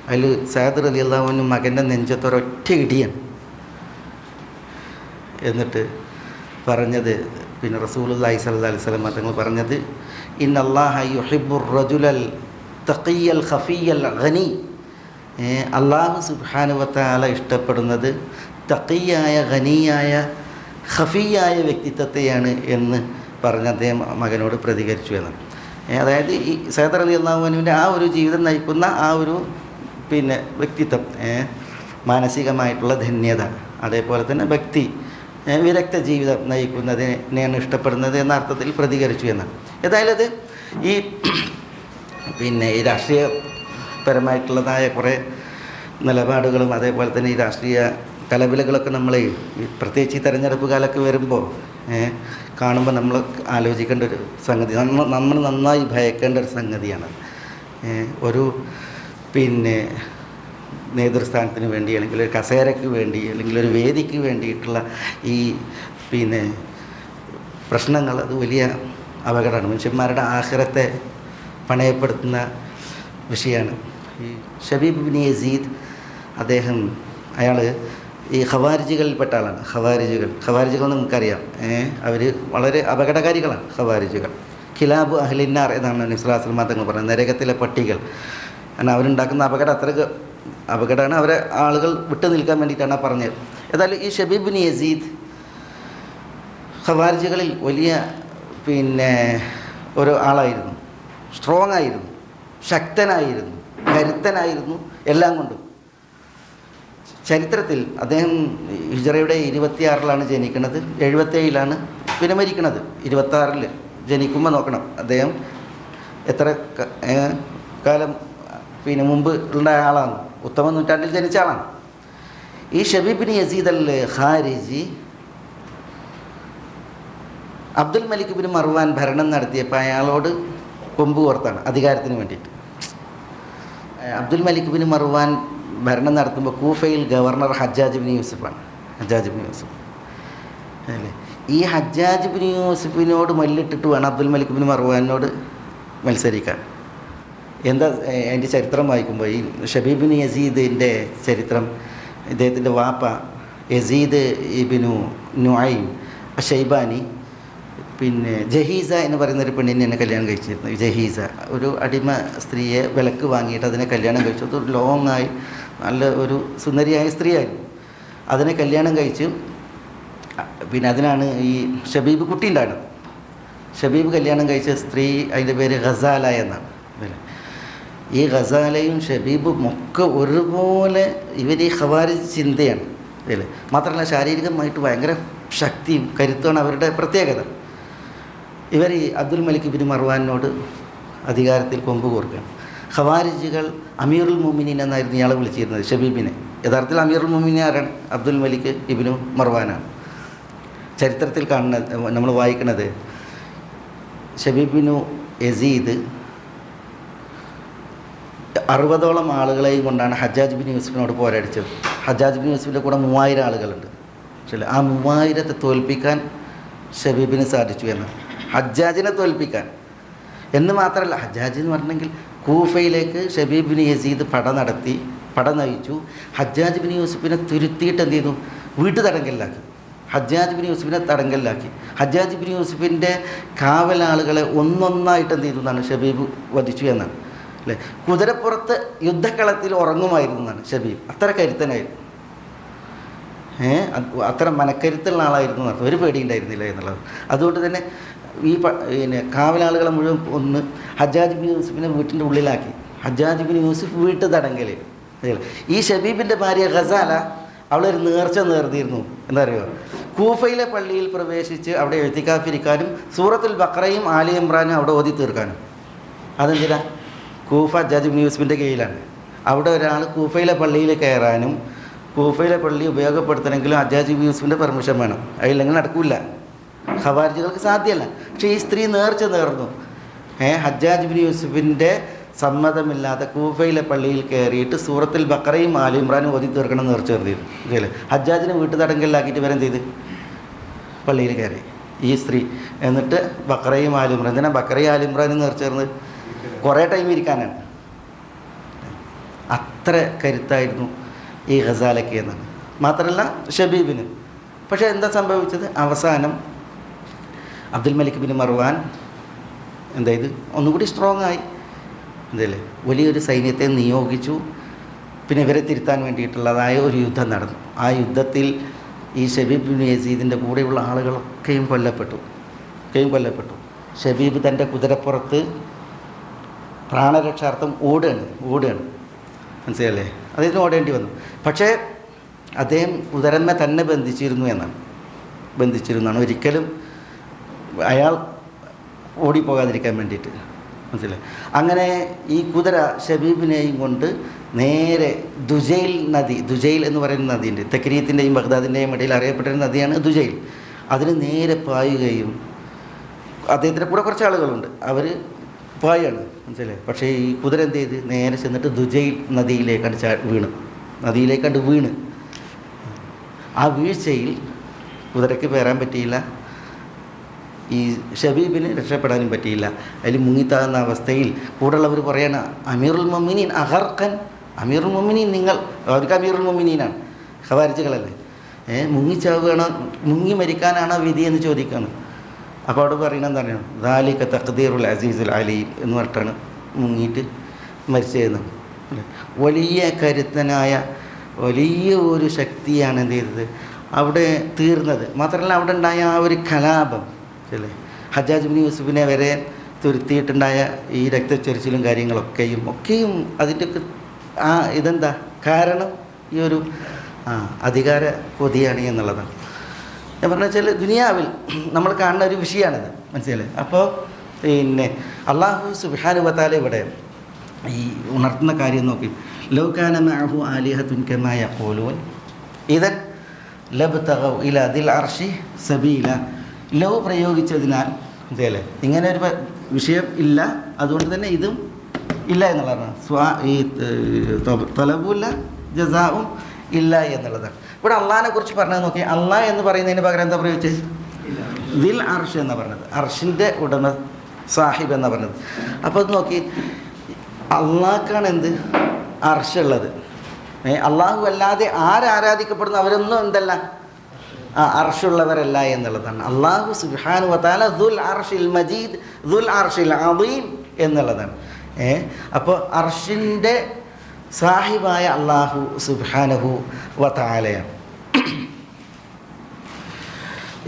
അതിൽ സഅദ് റളിയല്ലാഹു അൻഹു മകൻ്റെ നെഞ്ചത്തൊരൊറ്റ ഇടിയാണ്. എന്നിട്ട് പറഞ്ഞത്, പിന്നെ റസൂലുള്ളാഹി സ്വല്ലല്ലാഹു അലൈഹി വസല്ലം തങ്ങൾ പറഞ്ഞത്, ഇന്നല്ലാഹ യുഹിബ്ബുർ റജുലൽ തഖിയ്യൽ ഖഫിയ്യൽ ഗനി. അല്ലാഹു സുബ്ഹാനഹു വ തആല ഇഷ്ടപ്പെടുന്നത് തഖിയായ, ഖനിയായ, ഖഫിയായ വ്യക്തിത്വത്തെയാണ് എന്ന് പറഞ്ഞ് അദ്ദേഹം മകനോട് പ്രതികരിച്ചു എന്നാണ്. അതായത് ഈ സഅദ് റളിയല്ലാഹു അൻഹുവിൻ്റെ ആ ഒരു ജീവിതം നയിക്കുന്ന ആ ഒരു പിന്നെ വ്യക്തിത്വം, മാനസികമായിട്ടുള്ള ധന്യത, അതേപോലെ തന്നെ ഭക്തി, വിരക്ത ജീവിതം നയിക്കുന്നതിനെയാണ് ഇഷ്ടപ്പെടുന്നത് എന്ന അർത്ഥത്തിൽ പ്രതികരിച്ചു എന്നാണ്. ഏതായാലും അത് ഈ പിന്നെ ഈ രാഷ്ട്രീയപരമായിട്ടുള്ളതായ കുറേ നിലപാടുകളും അതേപോലെ തന്നെ ഈ രാഷ്ട്രീയ കലപിലകളൊക്കെ നമ്മൾ പ്രത്യേകിച്ച് ഈ തെരഞ്ഞെടുപ്പ് കാലമൊക്കെ വരുമ്പോൾ കാണുമ്പോൾ നമ്മൾ ആലോചിക്കേണ്ട ഒരു സംഗതി, നമ്മൾ നന്നായി ഭയക്കേണ്ട ഒരു സംഗതിയാണ്. ഒരു പിന്നെ നേതൃസ്ഥാനത്തിന് വേണ്ടി, അല്ലെങ്കിൽ ഒരു കസേരയ്ക്ക് വേണ്ടി, അല്ലെങ്കിൽ ഒരു വേദിക്ക് വേണ്ടിയിട്ടുള്ള ഈ പിന്നെ പ്രശ്നങ്ങൾ, അത് വലിയ അപകടമാണ്. മനുഷ്യന്മാരുടെ ആഖിറത്തെ പണയപ്പെടുത്തുന്ന വിഷയമാണ്. ഈ ഷബീബ് ഇബ്നു യസീദ് അദ്ദേഹം അയാൾ ഈ ഖവാരിജികളിൽപ്പെട്ട ആളാണ്. ഖവാരിജികൾ നമുക്കറിയാം, അവർ വളരെ അപകടകാരികളാണ്. ഖവാരിജികൾ ഖിലാബു അഹ്ലിന്നാർ എന്നാണ് നബി സ്വല്ലല്ലാഹു അലൈഹി വസല്ലം തങ്ങൾ പറയുന്നത്, നരകത്തിലെ പട്ടികൾ. കാരണം അവരുണ്ടാക്കുന്ന അപകടം അത്രയ്ക്ക് അപകടമാണ്. അവരെ ആളുകൾ വിട്ടു നിൽക്കാൻ വേണ്ടിയിട്ടാണ് പറഞ്ഞത്. ഏതായാലും ഈ ഷബീബ് ഇബ്നു യസീദ് ഖവാരിജികളിൽ വലിയ പിന്നെ ഒരു ആളായിരുന്നു. സ്ട്രോങ് ആയിരുന്നു, ശക്തനായിരുന്നു, കരുത്തനായിരുന്നു, എല്ലാം കൊണ്ടും. ചരിത്രത്തിൽ അദ്ദേഹം ഹിജ്റയുടെ 26-ലാണ് ജനിക്കുന്നത്, 77-ലാണ് പിന്നെ മരിക്കുന്നത്. 26-ൽ ജനിക്കുമ്പോൾ നോക്കണം അദ്ദേഹം എത്ര കാലം പിന്നെ മുമ്പ് ഉള്ള ആളാണ്, ഉത്തമ നൂറ്റാണ്ടിൽ ജനിച്ച ആളാണ്. ഈ ഷബീബ് ഇബ്നു യസീദ് അൽ ഖാരിജി അബ്ദുൽ മലിക് ഇബ്നു മർവാൻ ഭരണം നടത്തിയപ്പോൾ അയാളോട് കൊമ്പ് കോർത്താണ് അധികാരത്തിന് വേണ്ടിയിട്ട്. അബ്ദുൽ മലിക് ഇബ്നു മർവാൻ ഭരണം നടത്തുമ്പോൾ കൂഫയിൽ ഗവർണർ ഹജ്ജാജ് ഇബ്നു യൂസുഫാണ്. ഹജ്ജാജ് ഇബ്നു യൂസുഫ് അല്ലേ? ഈ ഹജ്ജാജ് ഇബ്നു യൂസുഫിനോട് മല്ലിട്ടിട്ട് വേണം അബ്ദുൽ മലിക് ഇബ്നു മർവാനോട് മത്സരിക്കാൻ. എന്താ അതിൻ്റെ ചരിത്രം വായിക്കുമ്പോൾ ഈ ഷബീബ് ഇബ്നു യസീദിൻ്റെ ചരിത്രം, ഇദ്ദേഹത്തിൻ്റെ വാപ്പ യസീദ് ഇബ്നു നുഐം അഷൈബാനി പിന്നെ ജഹീസ എന്ന് പറയുന്നൊരു പെണ്ണിനെ എന്നെ കല്യാണം കഴിച്ചിരുന്നു. ജഹീസ ഒരു അടിമ സ്ത്രീയെ വിലക്ക് വാങ്ങിയിട്ട് അതിനെ കല്യാണം കഴിച്ചു. അത് ലോങ്ങായി നല്ല ഒരു സുന്ദരിയായ സ്ത്രീയായിരുന്നു. അതിനെ കല്യാണം കഴിച്ച് പിന്നെ അതിനാണ് ഈ ഷബീബ് കുട്ടി ഉണ്ടായിരുന്നത്. ഷബീബ് കല്യാണം കഴിച്ച സ്ത്രീ അതിൻ്റെ പേര് ഗസാല എന്നാണ്. ഈ ഗസാലയും ഷബീബും ഒക്കെ ഒരുപോലെ ഇവർ ഈ ഖവാരിജ് ചിന്തയാണ് അല്ലേ. മാത്രമല്ല ശാരീരികമായിട്ട് ഭയങ്കര ശക്തിയും കരുത്തുമാണ് അവരുടെ പ്രത്യേകത. ഇവർ ഈ അബ്ദുൽ മലിക് ഇബ്നു മർവാനോട് അധികാരത്തിൽ കൊമ്പ് കോർക്കുകയാണ്. ഖവാരിജുകൾ അമീറുൽ മുഅ്മിനീൻ എന്നായിരുന്നു ഇയാളെ വിളിച്ചിരുന്നത് ഷബീബിനെ. യഥാർത്ഥത്തിൽ അമീറുൽ മുഅ്മിനീൻ ആരാണ്? അബ്ദുൽ മലിക് ഇബ്നു മർവാനാണ്. ചരിത്രത്തിൽ കാണുന്നത് നമ്മൾ വായിക്കുന്നത് ഷബീബിനു യസീദ് 60ഓളം ആളുകളെയും കൊണ്ടാണ് ഹജ്ജാജ് ബിൻ യൂസുഫിനോട് പോരടിച്ചത്. ഹജ്ജാജ് ബിൻ യൂസുഫിൻ്റെ കൂടെ 3000 ആളുകളുണ്ട്. പക്ഷേ ആ 3000 തോൽപ്പിക്കാൻ ഷബീബിന് സാധിച്ചു എന്ന്. ഹജ്ജാജിനെ തോൽപ്പിക്കാൻ എന്ന് മാത്രമല്ല, ഹജ്ജാജ് എന്ന് പറഞ്ഞെങ്കിൽ കൂഫയിലേക്ക് ഷബീബ് ബിൻ യസീദ് പട നയിച്ചു. ഹജ്ജാജ് ബിൻ യൂസുഫിനെ തുരുത്തിയിട്ട് എന്ത് ചെയ്തു? വീട്ടുതടങ്കലിലാക്കി. ഹജ്ജാജ് ബിൻ യൂസുഫിനെ തടങ്കലിലാക്കി. ഹജ്ജാജ് ബിൻ യൂസുഫിൻ്റെ കാവലാളുകളെ ഒന്നൊന്നായിട്ട് എന്ത് ചെയ്തു എന്നാണ്? ഷബീബ് വധിച്ചു എന്നാണ് അല്ലേ. കുതിരപ്പുറത്ത് യുദ്ധക്കളത്തിൽ ഉറങ്ങുമായിരുന്നു എന്നാണ് ഷബീബ്. അത്ര കരുത്തനായിരുന്നു, അത്ര മനക്കരുത്തുള്ള ആളായിരുന്നു എന്നർത്ഥം. ഒരു പേടി ഉണ്ടായിരുന്നില്ല എന്നുള്ളത്. അതുകൊണ്ട് തന്നെ ഈ പിന്നെ കാവലാളുകളെ മുഴുവൻ ഒന്ന് ഹജ്ജാജ് ബിൻ യൂസുഫിനെ വീട്ടിൻ്റെ ഉള്ളിലാക്കി. ഹജ്ജാജ് ബിൻ യൂസുഫ് വീട്ടു തടങ്കലിൽ. ഈ ഷബീബിൻ്റെ ഭാര്യ ഗസാല അവളൊരു നേർച്ച നേർന്നിരുന്നു. എന്താ പറയുക? കൂഫയിലെ പള്ളിയിൽ പ്രവേശിച്ച് അവിടെ എഴുത്തിക്കാഫിരിക്കാനും സൂറത്തുൽ ബഖറയും ആലി ഇമ്രാനും അവിടെ ഓതി തീർക്കാനും. അതെന്തിനാ? കൂഫ ഹജ്ജാജ് ബിൻ യൂസുഫിൻ്റെ കീഴിലാണ്. അവിടെ ഒരാൾ കൂഫയിലെ പള്ളിയിൽ കയറാനും കൂഫയിലെ പള്ളി ഉപയോഗപ്പെടുത്തണമെങ്കിലും ഹജ്ജാജ് ബിൻ യൂസുഫിൻ്റെ പെർമിഷൻ വേണം. അതില്ലെങ്കിൽ നടക്കില്ല, ഖവാരിജുകൾക്ക് സാധ്യമല്ല. പക്ഷേ ഈ സ്ത്രീ നേർച്ച നേർന്നു. ഹജ്ജാജ് ബിൻ യൂസുഫിൻ്റെ സമ്മതമില്ലാതെ കൂഫയിലെ പള്ളിയിൽ കയറിയിട്ട് സൂറത്തുൽ ബഖറയും ആലി ഇമ്രാനും ഓതി തീർക്കണം നേർച്ച നേർന്നിരുന്നു. ഇതല്ലേ ഹജ്ജാജിനെ വീട്ടു തടങ്കലിലാക്കിയിട്ട് ഇവരെന്ത് ചെയ്ത് പള്ളിയിൽ കയറി ഈ സ്ത്രീ. എന്നിട്ട് ബഖറയും ആലി ഇമ്രാൻ, എന്തിനാ ബഖറയും ആലി ഇമ്രാനും നേർച്ചേർന്ന്? കുറേ ടൈം ഇരിക്കാനാണ്. അത്ര കരുത്തായിരുന്നു ഈ ഗസാലയ്ക്ക് എന്നാണ്. മാത്രമല്ല ഷബീബിന്. പക്ഷേ എന്താ സംഭവിച്ചത്? അവസാനം അബ്ദുൽ മലിക് ബിൻ മർവാൻ എന്തായത് ഒന്നുകൂടി സ്ട്രോങ് ആയി. എന്തല്ലേ വലിയൊരു സൈന്യത്തെ നിയോഗിച്ചു. പിന്നെ ഇവരെ തിരുത്താൻ വേണ്ടിയിട്ടുള്ളതായ ഒരു യുദ്ധം നടന്നു. ആ യുദ്ധത്തിൽ ഈ ഷബീബ് ബിൻ യസീദിൻ്റെ കൂടെയുള്ള ആളുകളൊക്കെയും കൊല്ലപ്പെട്ടു. ഷബീബ് തൻ്റെ കുതിരപ്പുറത്ത് പ്രാണരക്ഷാർത്ഥം ഓടുകയാണ്. മനസ്സിലല്ലേ? അദ്ദേഹത്തിന് ഓടേണ്ടി വന്നു. പക്ഷേ അദ്ദേഹം കുതിരനെ തന്നെ ബന്ധിച്ചിരുന്നു എന്നാണ്. ഒരിക്കലും അയാൾ ഓടിപ്പോകാതിരിക്കാൻ വേണ്ടിയിട്ട്. മനസ്സിലായി? അങ്ങനെ ഈ കുതിര ഷബീബിനെയും കൊണ്ട് നേരെ ദുജൈൽ എന്ന് പറയുന്ന നദിയുണ്ട്. തെക്രീത്തിൻ്റെയും ബഗ്ദാദിൻ്റെയും ഇടയിൽ അറിയപ്പെട്ടൊരു നദിയാണ് ദുജൈൽ. അതിന് നേരെ പായുകയും അദ്ദേഹത്തിൻ്റെ കൂടെ കുറച്ച് ആളുകളുണ്ട്, അവർ പായാണ്. മനസ്സിലായി? പക്ഷേ ഈ കുതിര എന്ത് ചെയ്ത് നേരെ ചെന്നിട്ട് ദുജൈൽ നദിയിലേക്കണ്ട് വീണ് ആ വീഴ്ചയിൽ കുതിരയ്ക്ക് പേരാൻ പറ്റിയില്ല, ഈ ഷബീബിന് രക്ഷപ്പെടാനും പറ്റിയില്ല. അതിൽ മുങ്ങിത്താകുന്ന അവസ്ഥയിൽ കൂടെയുള്ളവർ പറയണ അമീറുൽ മുഅ്മിനീൻ അഗർഖൻ, അമീറുൽ മുഅ്മിനീൻ നിങ്ങൾ, അവർക്ക് അമീറുൽ മുഅ്മിനീനാണ്, ഖവാരിജുകളല്ലേ, മുങ്ങിച്ചാവുകയാണോ മുങ്ങി മരിക്കാനാണോ വിധി എന്ന് ചോദിക്കുകയാണ്. അപ്പോൾ അവിടെ പറയുന്നത് എന്താണ്? ദാലിക തഖ്ദീറുൽ അസീസുൽ അലീം എന്ന് പറഞ്ഞിട്ടാണ് മുങ്ങിയിട്ട് മരിച്ചതെന്നാണ്. വലിയ കരുത്തനായ വലിയ ഒരു ശക്തിയാണ് എന്ത് ചെയ്തത് അവിടെ തീർന്നത്. മാത്രമല്ല അവിടെ ഉണ്ടായ ആ ഒരു കലാപം അല്ലേ, ഹജ്ജാജ് ബിൻ യൂസുഫിനെ വരെ തുരുത്തിയിട്ടുണ്ടായ ഈ രക്തച്ചൊരിച്ചിലും കാര്യങ്ങളൊക്കെയും അതിൻ്റെയൊക്കെ ഇതെന്താ കാരണം? ഈ ഒരു അധികാര കൊതിയാണ് എന്നുള്ളതാണ്. ഞാൻ പറഞ്ഞു വെച്ചാൽ ദുനിയാവിൽ നമ്മൾ കാണുന്ന ഒരു വിഷയമാണിത്. മനസ്സിലായി? അപ്പോൾ പിന്നെ അള്ളാഹു സുബ്ഹാനഹു വ തആല ഇവിടെ ഈ ഉണർത്തുന്ന കാര്യം നോക്കി, ലൗ കാന മഅഹു ആലിഹത്തുൻ കമാ യഖൂലൂൻ ഇദൻ ലബ്തഗൗ ഇലാ ദിൽ അർശി സബീല. ലൗ പ്രയോഗിച്ചതിനാൽ മനസ്സിലല്ലേ ഇങ്ങനെ ഒരു വിഷയം ഇല്ല, അതുകൊണ്ട് തന്നെ ഇതും ഇല്ല എന്നുള്ളതാണ്. ഈ തലബുല്ല ജസാവും ഇല്ല എന്നുള്ളതാണ്. ഇവിടെ അള്ളാഹിനെ കുറിച്ച് പറഞ്ഞത് നോക്കി, അള്ളാഹ് എന്ന് പറയുന്നതിന് പകരം എന്താ പ്രയോഗിച്ചത്? ദിൽ അർഷ് എന്നാണ് പറഞ്ഞത്. അർഷിൻ്റെ ഉടമ സാഹിബ് എന്നാണ് പറഞ്ഞത്. അപ്പോൾ അത് നോക്കി, അള്ളാഹ്ക്കാണ് എന്ത് അർഷുള്ളത്. അള്ളാഹു അല്ലാതെ ആരാധിക്കപ്പെടുന്നു അവരൊന്നും എന്തല്ല അർഷുള്ളവരല്ല എന്നുള്ളതാണ്. അള്ളാഹു സുബ്ഹാനഹു വ തആല ദുൽ അർഷിൽ മജീദ് ദുൽ അർഷിൽ അദീം എന്നുള്ളതാണ്. അപ്പോൾ അർഷിൻ്റെ സാഹിബായ അള്ളാഹു സുബ്ഹാനഹു വ തആലയാണ്.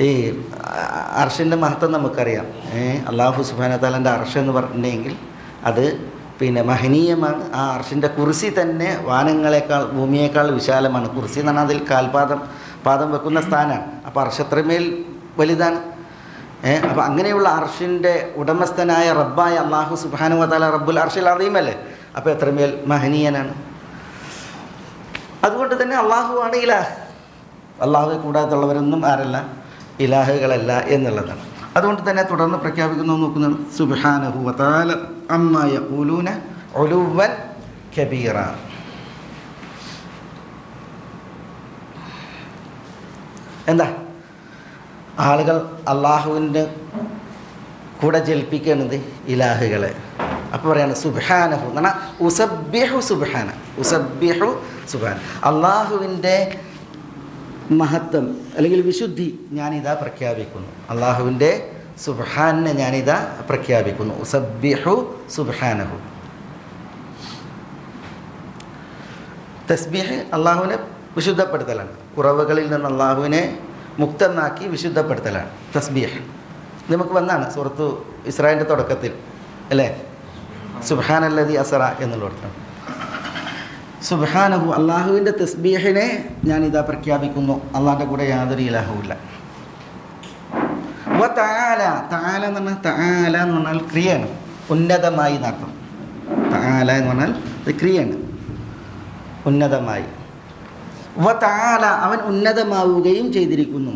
ഈ അർഷിൻ്റെ മഹത്വം നമുക്കറിയാം. അള്ളാഹു സുബ്ഹാനഹു വ തആലൻ്റെ അർഷ് എന്ന് പറഞ്ഞിട്ടുണ്ടെങ്കിൽ അത് മഹനീയമാണ്. ആ അർഷിൻ്റെ കുർസി തന്നെ വാനങ്ങളെക്കാൾ ഭൂമിയേക്കാൾ വിശാലമാണ്. കുർസി എന്ന് പറഞ്ഞാൽ അതിൽ പാദം വെക്കുന്ന സ്ഥാനമാണ്. അപ്പോൾ അർഷ് അത്രമേൽ വലുതാണ്. അപ്പോൾ അങ്ങനെയുള്ള അർഷിൻ്റെ ഉടമസ്ഥനായ റബ്ബായ അള്ളാഹു സുബ്ഹാനഹു വ തആല റബ്ബുൽ അർഷിൽ അദീമല്ലേ. അപ്പോൾ എത്രമേൽ മഹനീയനാണ്. അതുകൊണ്ട് തന്നെ അള്ളാഹുവാണ് ഇലാഹ്. അള്ളാഹുവെ കൂടാത്തുള്ളവരൊന്നും ആരല്ല, ഇലാഹുകളല്ല എന്നുള്ളതാണ്. അതുകൊണ്ട് തന്നെ തുടർന്ന് പ്രഖ്യാപിക്കുന്നു, നോക്കുന്നത് സുബ്ഹാനഹു വ തആല അമ്മാ യഖൂലൂന ഉലുവൻ കബീറ. എന്താ ആളുകൾ അള്ളാഹുവിൻ്റെ കൂടെ ജൽപ്പിക്കുന്നത് ഇലാഹുകളെ. അപ്പോൾ പറയാണ് സുബ്ഹാനഹു എന്ന് പറഞ്ഞാൽ ഉസബ്ബിഹു സുബ്ഹാന, ഉസബ്ബിഹു സുബ്ഹാന, അള്ളാഹുവിൻ്റെ മഹത്വം അല്ലെങ്കിൽ വിശുദ്ധി ഞാനിതാ പ്രഖ്യാപിക്കുന്നു. അള്ളാഹുവിൻ്റെ സുബ്ഹാനെ ഞാനിതാ പ്രഖ്യാപിക്കുന്നു. ഉസബ്ബിഹു സുബ്ഹാനഹു. തസ്ബീഹ് അള്ളാഹുവിനെ വിശുദ്ധപ്പെടുത്തലാണ്. കുറവുകളിൽ നിന്ന് അള്ളാഹുവിനെ മുക്തമാക്കി വിശുദ്ധപ്പെടുത്തലാണ് തസ്ബീഹ്. നമുക്ക് വന്നാണ് സൂറത്തു ഇസ്രായിൻ്റെ തുടക്കത്തിൽ അല്ലേ, സുബ്ഹാനല്ലദി അസ്റ എന്നുള്ളടത്ത് സുബ്ഹാനഹു, അള്ളാഹുവിൻ്റെ തസ്ബീഹിനെ ഞാനിതാ പ്രഖ്യാപിക്കുന്നു. അള്ളാഹിൻ്റെ കൂടെ യാതൊരു ഇലാഹുമില്ല. വ തആല, തആല എന്ന് പറഞ്ഞാൽ തആല എന്ന് പറഞ്ഞാൽ ക്രിയയാണ്, ഉന്നതമായി നടത്തും. തആല എന്ന് പറഞ്ഞാൽ ഇത് ക്രിയയാണ്, ഉന്നതമായി. വ തആല, അവൻ ഉന്നതമാവുകയും ചെയ്തിരിക്കുന്നു.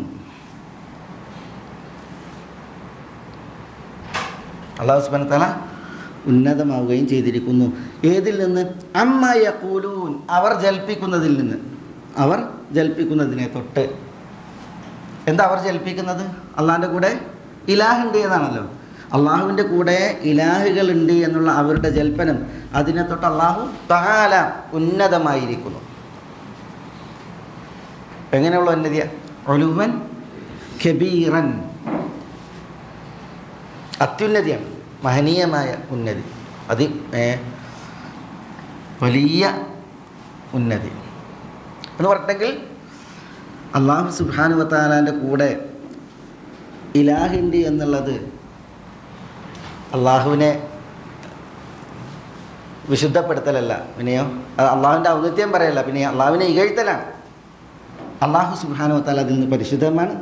അല്ലാഹു സുബ്ഹാനഹു വ തആല ഉന്നതമാവുകയും ചെയ്തിരിക്കുന്നു. ഏതിൽ നിന്ന്? അമ്മ യഖൂലൂൻ, അവർ ജൽപ്പിക്കുന്നതിൽ നിന്ന്. അവർ ജൽപ്പിക്കുന്നതിനെ തൊട്ട്. എന്താ അവർ ജൽപ്പിക്കുന്നത്? അള്ളാഹിൻ്റെ കൂടെ ഇലാഹുണ്ട് എന്നാണല്ലോ. അള്ളാഹുവിൻ്റെ കൂടെ ഇലാഹുകളുണ്ട് എന്നുള്ള അവരുടെ ജൽപ്പനം, അതിനെ തൊട്ട് അള്ളാഹു തആല ഉന്നതമായിരിക്കുന്നു. എങ്ങനെയുള്ള ഉന്നതിയ? ഉലുവൻ കബീറൻ, അത്യുന്നതിയാണ്, മഹനീയമായ ഉന്നതി, വലിയ ഉന്നതി എന്ന് പറഞ്ഞിട്ടെങ്കിൽ അള്ളാഹു സുബ്ഹാനഹു വ തആലാൻ്റെ കൂടെ ഇലാഹിൻ്റെ എന്നുള്ളത് അള്ളാഹുവിനെ വിശുദ്ധപ്പെടുത്തലല്ല, പിന്നെയോ അള്ളാഹുവിൻ്റെ ഔന്നത്യം പറയല്ല, പിന്നെ അള്ളാഹുവിനെ ഇകഴ്ത്തലാണ്. അള്ളാഹു സുബ്ഹാനഹു വ തആല അതിൽ നിന്ന് പരിശുദ്ധമാണ്,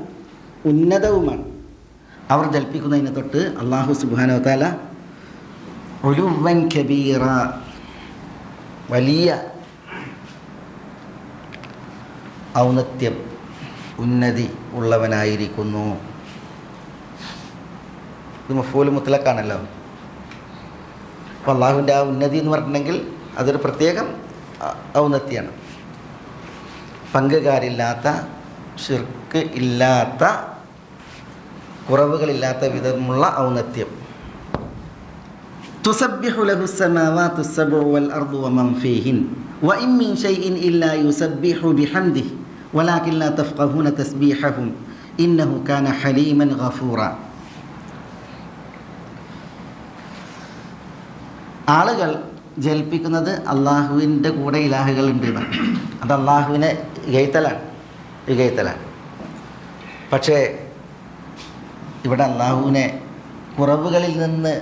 ഉന്നതവുമാണ്. അവർ ജൽപ്പിക്കുന്നതിനെ തൊട്ട് അള്ളാഹു സുബ്ഹാനഹു വ തആല ഉലുവൻ കബീറ, വലിയ ഔന്നത്യം, ഉന്നതി ഉള്ളവനായിരിക്കുന്നു. ഇത് മഫ്ഊൽ മുത്ലഖാണല്ലോ. അപ്പോൾ അള്ളാഹുവിൻ്റെ ആ ഉന്നതി എന്ന് പറഞ്ഞിട്ടുണ്ടെങ്കിൽ അതൊരു പ്രത്യേകം ഔന്നത്യമാണ്. പങ്കുകാരില്ലാത്ത, ശിർക്ക് ഇല്ലാത്ത, കുറവുകളില്ലാത്ത വിധമുള്ള ഔന്നത്യം. തുസബ്ബിഹു ലഹു സ്സമാവാതു സ്സബ്ഉ വൽ അർദു വമൻ ഫീഹിൻ വഇൻ മിൻ ശൈഇൻ ഇല്ലാ യുസബ്ബിഹു ബിഹംദിഹി വലാകിൻ ലാ തഫ്ഖഹൂന തസ്ബീഹഹും ഇന്നഹു കാന ഹലീമൻ ഗഫൂറ. ആളുകൾ ജൽപ്പിക്കുന്നത് അള്ളാഹുവിൻ്റെ കൂടെ ഇലാഹുകളുണ്ട് എന്നാണ്. അത് അള്ളാഹുവിനെ ഇകഴ്ത്തലാണ്. പക്ഷേ ഇവിടെ അള്ളാഹുവിനെ കുറവുകളിൽ നിന്ന്,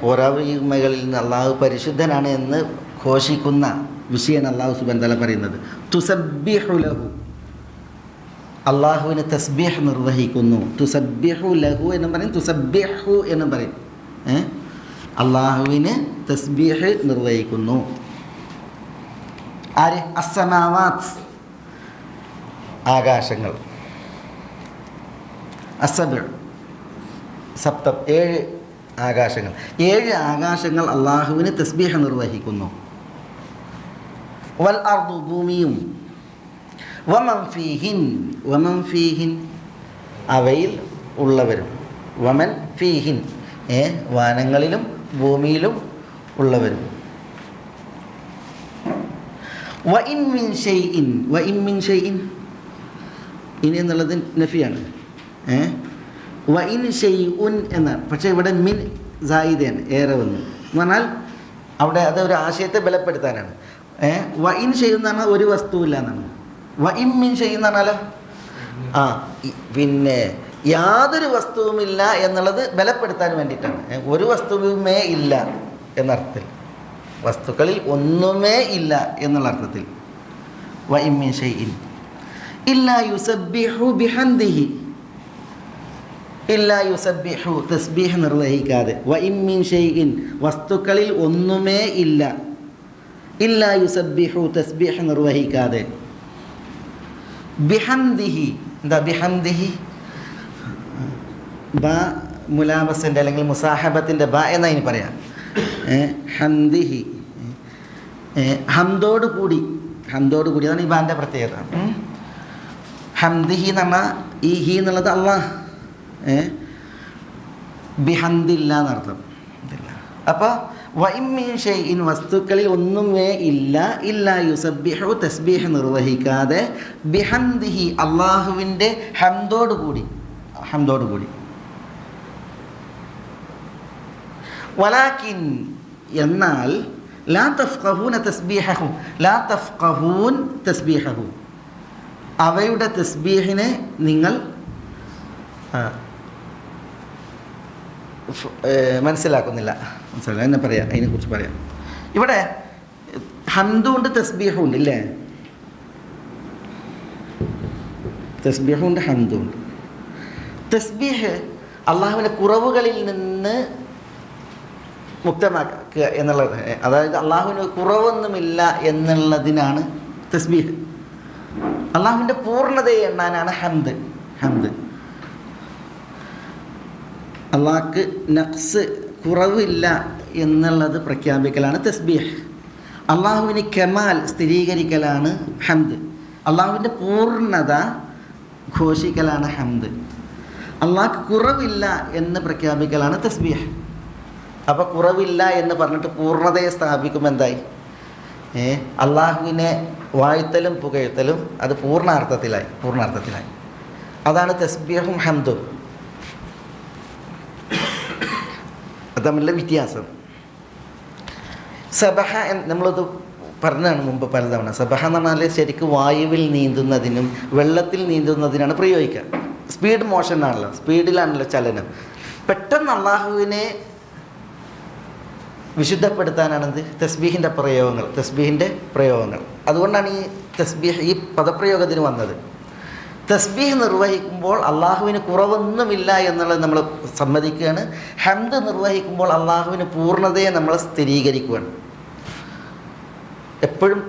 പോരായ്മകളിൽ നിന്ന് അള്ളാഹു പരിശുദ്ധനാണ് എന്ന് ഘോഷിക്കുന്ന വിഷയമാണ് അള്ളാഹു സുബ്ഹാനഹു വ തആല പറയുന്നത്. തുസബ്ബിഹു ലഹു, അള്ളാഹുവിന് തസ്ബീഹ് നിർവഹിക്കുന്നു. തുസബ്ബിഹു ലഹു എന്നും പറയും, തുസബ്ബിഹു എന്നും പറയും. അള്ളാഹുവിന് തസ്ബീഹ് നിർവഹിക്കുന്നു. ആര്? അസ്സമാവാത്ത്, ആകാശങ്ങൾ. അസ്സബ്ഉ, സപ്തം, 7 ആകാശങ്ങൾ. 7 ആകാശങ്ങൾ അള്ളാഹുവിന് തസ്ബീഹ് നിർവഹിക്കുന്നു. വൽ അർദു, ഭൂമിയും. വമൻ ഫീഹിൻ, അവയിൽ ഉള്ളവരും. വമൻ ഫീഹിൻ, വാനങ്ങളിലും ഭൂമിയിലും ഉള്ളവരും. വഇൻ മിൻ ഷൈഇൻ, ഇനി എന്നുള്ളത് നഫിയാണ്. വ ഇൻ ഷൈഉൻ എന്നാണ്. പക്ഷേ ഇവിടെ മിൻ സായിദയാണ്, ഏറെ വന്നു എന്ന് പറഞ്ഞാൽ അവിടെ അതൊരു ആശയത്തെ ബലപ്പെടുത്താനാണ്. വ ഇൻ ഷൈഉൻ എന്ന് പറഞ്ഞാൽ ഒരു വസ്തുവില്ല എന്നാണ്. വ ഇൻ മിൻ ഷൈഉൻ എന്ന് പറഞ്ഞാലോ പിന്നെ യാതൊരു വസ്തുവുമില്ല എന്നുള്ളത് ബലപ്പെടുത്താൻ വേണ്ടിയിട്ടാണ്. ഒരു വസ്തുവുമേ ഇല്ല എന്നർത്ഥത്തിൽ, വസ്തുക്കളിൽ ഒന്നുമേ ഇല്ല എന്നുള്ള അർത്ഥത്തിൽ. വ ഇൻ മിൻ ഷൈഇൻ ഇല്ലാ യുസബ്ബിഹു ബിഹംദിഹി, ഇല്ലാ യുസബ്ബിഹു തസ്ബീഹ് നിർവഹിക്കാതെ. വ ഇൻ മിൻ ഷൈഇൻ വസ്തുക്കളിൽ ഒന്നുമേ ഇല്ല, ഇല്ലാ യുസബ്ബിഹു തസ്ബീഹ് നിർവഹിക്കാതെ. ബിഹംദിഹി എന്താ ബിഹംദിഹി? ബ മുലാബസിൻ്റെ അല്ലെങ്കിൽ മുസാഹബത്തിൻ്റെ ബ എന്നതിന് പറയാം. ഹംദിഹി ഹംദോട് കൂടി, ഹംദോട് കൂടി അതാണ് ഈ ബാൻ്റെ പ്രത്യേകത. ഹംദിഹി എന്ന് പറഞ്ഞാൽ ഈ ഹി എന്നുള്ളത് അള്ളാഹ്, ബിഹംദില്ല എന്നർത്ഥം. അപ്പോൾ വ ഇൻ മിൻ ഷൈഇൻ വസ്തുക്കളിൽ ഒന്നുമേ ഇല്ല, ഇല്ലാ യുസബ്ബിഹു തസ്ബീഹ് നിർവഹിക്കാതെ, ബിഹംദിഹി അള്ളാഹുവിൻ്റെ ഹംദോട് കൂടി, ഹംദോട് കൂടി. വലാകിൻ എന്നാൽ ലാ തഫ്ഖഹൂന തസ്ബീഹഹു, ലാ തഫ്ഖഹൂൻ തസ്ബീഹഹു അവയുടെ തസ്ബീഹിനെ നിങ്ങൾ മനസ്സിലാക്കുന്നില്ല. എന്നെ പറയാം, അതിനെക്കുറിച്ച് പറയാം. ഇവിടെ ഹംദുണ്ട് തസ്ബീഹുണ്ട് ഇല്ലേ? തസ്ബീഹുണ്ട് ഹംദുണ്ട്. തസ്ബീഹ് അള്ളാഹുവിൻ്റെ കുറവുകളിൽ നിന്ന് മുക്തമാക്കുക എന്നുള്ളത്, അതായത് അള്ളാഹുവിന് കുറവൊന്നുമില്ല എന്നുള്ളതിനാണ് തസ്ബീഹ്. അള്ളാഹുവിൻ്റെ പൂർണ്ണതയെ എണ്ണാനാണ് ഹംദ്. ഹംദ് അള്ളാഹ്ക്ക് നഖ്സ് കുറവില്ല എന്നുള്ളത് പ്രഖ്യാപിക്കലാണ് തസ്ബീഹ്. അള്ളാഹുവിന് കമാൽ സ്ഥിരീകരിക്കലാണ് ഹംദ്. അള്ളാഹുവിൻ്റെ പൂർണ്ണത ഘോഷിക്കലാണ് ഹംദ്. അള്ളാഹ്ക്ക് കുറവില്ല എന്ന് പ്രഖ്യാപിക്കലാണ് തസ്ബീഹ്. അപ്പോൾ കുറവില്ല എന്ന് പറഞ്ഞിട്ട് പൂർണ്ണതയെ സ്ഥാപിക്കുമ്പോൾ എന്തായി? അള്ളാഹുവിനെ വാഴ്ത്തലും പുകഴ്ത്തലും അത് പൂർണ്ണാർത്ഥത്തിലായി. അതാണ് തസ്ബീഹും ഹംദും തമ്മിലുള്ള വ്യത്യാസം. സബഹ നമ്മളത് പറഞ്ഞാണ് മുമ്പ് പലതവണ. സബഹ എന്ന് പറഞ്ഞാൽ ശരിക്കും വായുവിൽ നീന്തുന്നതിനും വെള്ളത്തിൽ നീന്തുന്നതിനാണ് പ്രയോഗിക്കുക. സ്പീഡ് മോഷനാണല്ലോ, സ്പീഡിലാണല്ലോ ചലനം. പെട്ടെന്ന് അള്ളാഹുവിനെ വിശുദ്ധപ്പെടുത്താനാണിത് തസ്ബീഹിൻ്റെ പ്രയോഗങ്ങൾ. അതുകൊണ്ടാണ് ഈ തസ്ബീഹ് ഈ പദപ്രയോഗത്തിന് വന്നത്. തസ്ബീഹ് നിർവഹിക്കുമ്പോൾ അള്ളാഹുവിന് കുറവൊന്നുമില്ല എന്നുള്ളത് നമ്മൾ സമ്മതിക്കുകയാണ്. ഹംദ് നിർവഹിക്കുമ്പോൾ അള്ളാഹുവിന് പൂർണ്ണതയെ നമ്മൾ സ്ഥിരീകരിക്കുകയാണ്. എപ്പോഴും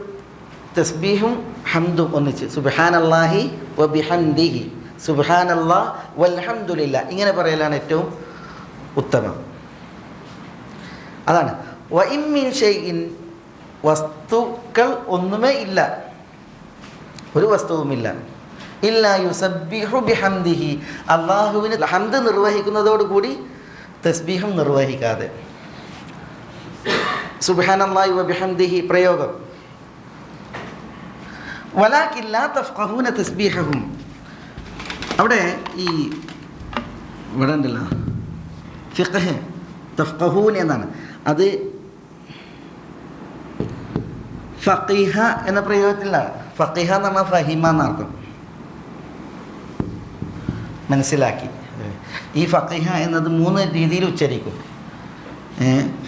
തസ്ബീഹും ഹംദും ഒന്നിച്ച് സുബ്ഹാനല്ലാഹി വ ബിഹംദിഹി, സുബ്ഹാനല്ലാഹ് വൽഹംദുലില്ലാഹ് ഇങ്ങനെ പറയലാണ് ഏറ്റവും ഉത്തമം. അതാണ് വ ഇൻ മിൻ ഷൈഇൻ വസ്തുക്കൾ ഒന്നുമേ ഇല്ല, ഒരു വസ്തുവുമില്ല, ഇല്ലാ യുസബ്ബിഹു ബിഹംദിഹി അള്ളാഹുവിന് ഹംദ് നിർവഹിക്കുന്നതോടുകൂടി തസ്ബീഹും നിർവഹിക്കാതെ. സുബ്ഹാനല്ലാഹി വ ബിഹംദിഹി പ്രയോഗം. വലാകിൻ ലാ തഫ്ഖഹൂന തസ്ബീഹഹും അവിടെ ഈ ഇവിടെ ഉണ്ടല്ലോ ഫിഖ്ഹ് തഫ്ഖഹൂൻ എന്നാണ്. അത് ഫഖീഹ എന്ന പ്രയോഗത്തിലാണ്. ഫഖീഹ എന്ന് പറഞ്ഞാൽ ഫഹിമ എന്നർത്ഥം, മനസ്സിലാക്കി. ഈ ഫഖീഹ എന്നത് 3 രീതിയിൽ ഉച്ചരിക്കും.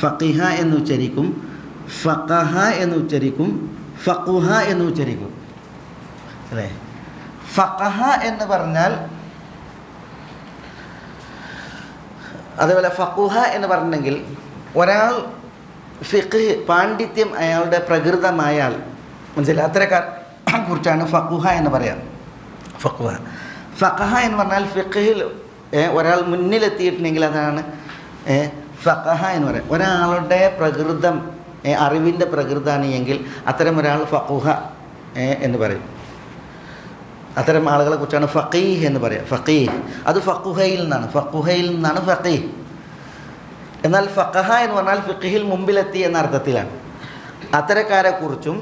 ഫഖീഹ എന്ന് ഉച്ചരിക്കും, ഫഖഹ എന്ന് ഉച്ചരിക്കും, ഫഖുഹ എന്ന് ഉച്ചരിക്കും അല്ലേ? ഫഖഹ എന്ന് പറഞ്ഞാൽ, അതേപോലെ ഫഖുഹ എന്ന് പറഞ്ഞെങ്കിൽ ഒരാൾ ഫിഖ് പാണ്ഡിത്യം അയാളുടെ പ്രകൃതമായാൽ മനസ്സിലായി, അത്തരക്കാരെ കുറിച്ചാണ് ഫഖുഹ എന്ന് പറയാം. ഫഖഹ എന്ന് പറഞ്ഞാൽ ഫിഖിൽ ഒരാൾ മുന്നിലെത്തിയിട്ടുണ്ടെങ്കിൽ അതാണ് ഫഖഹ എന്ന് പറയാം. ഒരാളുടെ പ്രകൃതം അറിവിൻ്റെ പ്രകൃതമാണ് എങ്കിൽ അത്തരം ഒരാൾ ഫഖുഹ എന്ന് പറയും. അത്തരം ആളുകളെ കുറിച്ചാണ് ഫഖീഹ് എന്ന് പറയാം. ഫഖീഹ് അത് ഫഖുഹയിൽ നിന്നാണ് ഫഖീഹ്. എന്നാൽ ഫഖഹ എന്ന് പറഞ്ഞാൽ ഫിഖിൽ മുമ്പിലെത്തി എന്ന അർത്ഥത്തിലാണ്. അത്തരക്കാരെ കുറിച്ചും